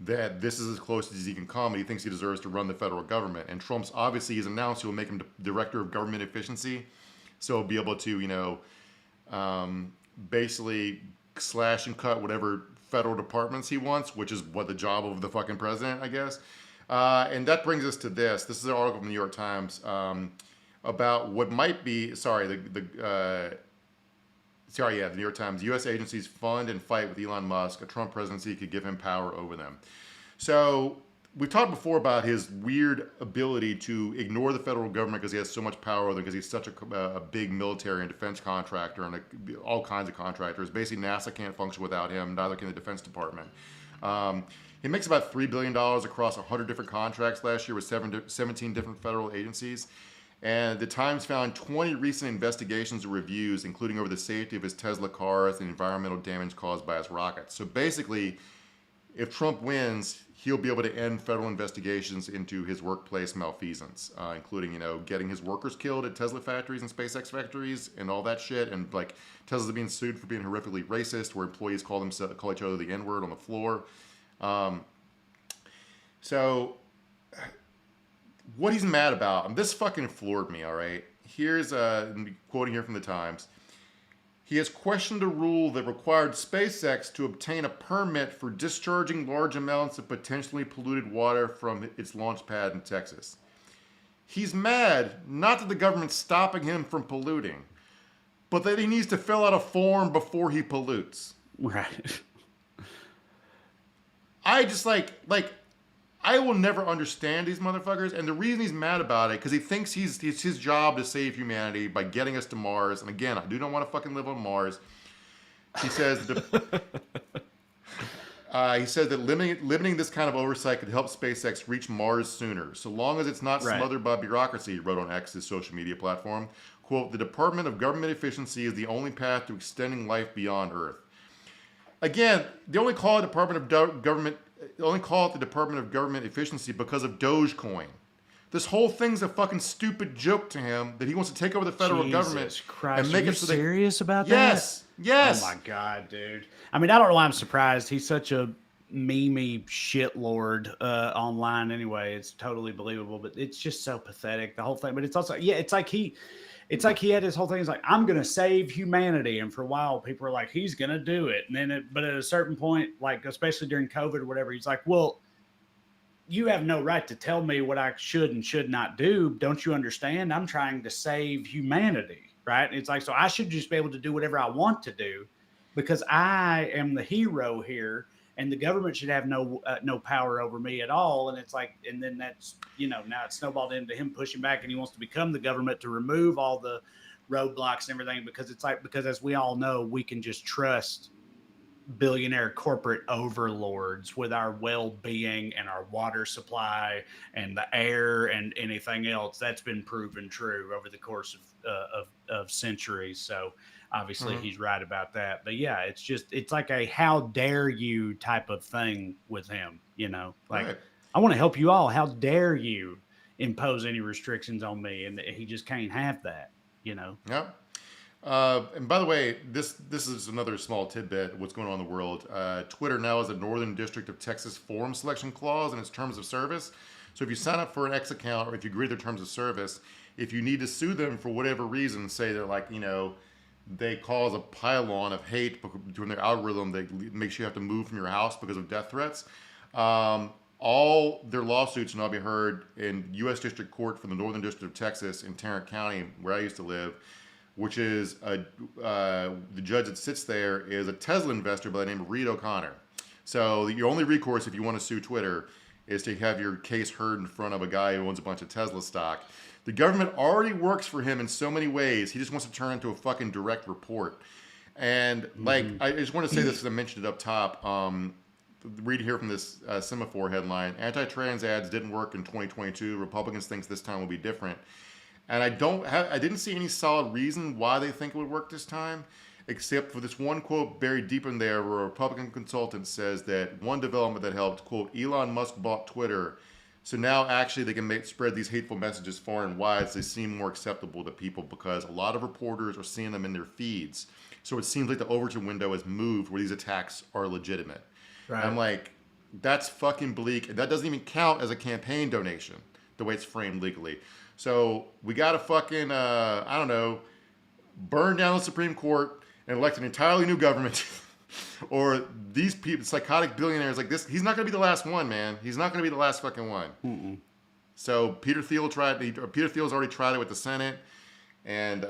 that this is as close as he can come, and he thinks he deserves to run the federal government. And Trump's obviously, he's announced he'll make him director of government efficiency, so he'll be able to, basically slash and cut whatever federal departments he wants, which is what the job of the fucking president, I guess. And that brings us to this. This is an article from the New York Times about what might be, the New York Times. U.S. agencies fund and fight with Elon Musk. A Trump presidency could give him power over them. So we've talked before about his weird ability to ignore the federal government because he has so much power over them, because he's such a big military and defense contractor and all kinds of contractors. Basically, NASA can't function without him. Neither can the Defense Department. He makes about $3 billion across 100 different contracts last year with 17 different federal agencies. And the Times found 20 recent investigations and reviews, including over the safety of his Tesla cars and environmental damage caused by his rockets. So basically, if Trump wins, he'll be able to end federal investigations into his workplace malfeasance, including, getting his workers killed at Tesla factories and SpaceX factories and all that shit. And like Tesla's being sued for being horrifically racist, where employees call each other the N-word on the floor. So what he's mad about, and this fucking floored me, all right? Here's quoting here from the Times. He has questioned a rule that required SpaceX to obtain a permit for discharging large amounts of potentially polluted water from its launch pad in Texas. He's mad, not that the government's stopping him from polluting, but that he needs to fill out a form before he pollutes. Right. I just I will never understand these motherfuckers, and the reason he's mad about it, because he thinks it's his job to save humanity by getting us to Mars. And again, I do not want to fucking live on Mars. He says that limiting this kind of oversight could help SpaceX reach Mars sooner, so long as it's not smothered by bureaucracy, he wrote on X, his social media platform. Quote, the Department of Government Efficiency is the only path to extending life beyond Earth. Again, they only call it the Department of Government Efficiency because of Dogecoin. This whole thing's a fucking stupid joke to him that he wants to take over the federal government and make it so serious about that? Yes. Oh my god, dude. I mean, I don't know why I'm surprised. He's such a memey shitlord online anyway. It's totally believable, but it's just so pathetic, the whole thing. But it's also, it's like he had his whole thing. He's like, I'm going to save humanity. And for a while, people were like, he's going to do it. And then, but at a certain point, like, especially during COVID or whatever, he's like, well, you have no right to tell me what I should and should not do. Don't you understand? I'm trying to save humanity, right? And it's like, so I should just be able to do whatever I want to do because I am the hero here. And the government should have no power over me at all. And it's like, and then that's, now it's snowballed into him pushing back, and he wants to become the government to remove all the roadblocks and everything, because as we all know, we can just trust billionaire corporate overlords with our well-being and our water supply and the air and anything else. That's been proven true over the course of centuries. So obviously he's right about that. But yeah, it's like a how dare you type of thing with him, like I want to help you all. How dare you impose any restrictions on me? And he just can't have that, Yeah. And by the way, this is another small tidbit of what's going on in the world. Twitter now has a Northern District of Texas form selection clause in its terms of service. So if you sign up for an X account, or if you agree to their terms of service, if you need to sue them for whatever reason, say they're like, they cause a pylon of hate between their algorithm that makes you have to move from your house because of death threats. All their lawsuits will now be heard in U.S. District Court for the Northern District of Texas in Tarrant County, where I used to live, which is the judge that sits there is a Tesla investor by the name of Reed O'Connor. So your only recourse if you want to sue Twitter is to have your case heard in front of a guy who owns a bunch of Tesla stock. The government already works for him in so many ways. He just wants to turn it into a fucking direct report. And I just want to say this because I mentioned it up top. read here from this Semaphore headline. Anti-trans ads didn't work in 2022. Republicans think this time will be different. And I didn't see any solid reason why they think it would work this time, except for this one quote buried deep in there where a Republican consultant says that one development that helped, quote, Elon Musk bought Twitter. So now actually they can spread these hateful messages far and wide so they seem more acceptable to people because a lot of reporters are seeing them in their feeds. So it seems like the Overton window has moved where these attacks are legitimate. Right. I'm like, that's fucking bleak. And that doesn't even count as a campaign donation, the way it's framed legally. So we got to fucking, I don't know, burn down the Supreme Court and elect an entirely new government. Or these people, psychotic billionaires like this, he's not going to be the last one, man. He's not going to be the last fucking one. Mm-mm. So Peter Thiel's already tried it with the Senate. And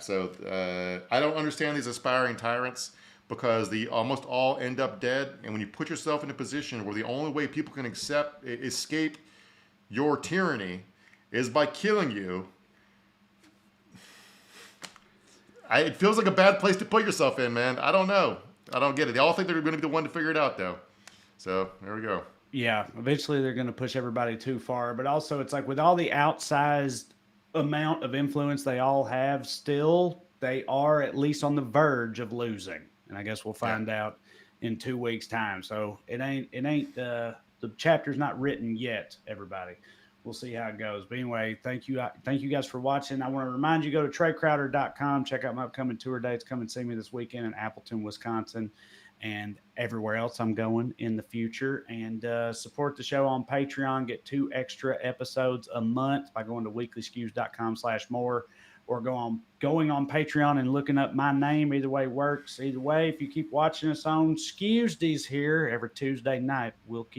so I don't understand these aspiring tyrants because they almost all end up dead. And when you put yourself in a position where the only way people can escape your tyranny is by killing you, it feels like a bad place to put yourself in, man. I don't know. I don't get it. They all think they're going to be the one to figure it out, though. So there we go. Yeah, eventually they're going to push everybody too far. But also, it's like with all the outsized amount of influence they all have, still they are at least on the verge of losing. And I guess we'll find out in 2 weeks' time. So it ain't the chapter's not written yet, everybody. We'll see how it goes. But anyway, thank you guys for watching. I want to remind you, go to TreyCrowder.com. Check out my upcoming tour dates. Come and see me this weekend in Appleton, Wisconsin, and everywhere else I'm going in the future. And support the show on Patreon. Get 2 extra episodes a month by going to weeklyskews.com/more or going on Patreon and looking up my name. Either way works. Either way, if you keep watching us on Skews here every Tuesday night, we'll keep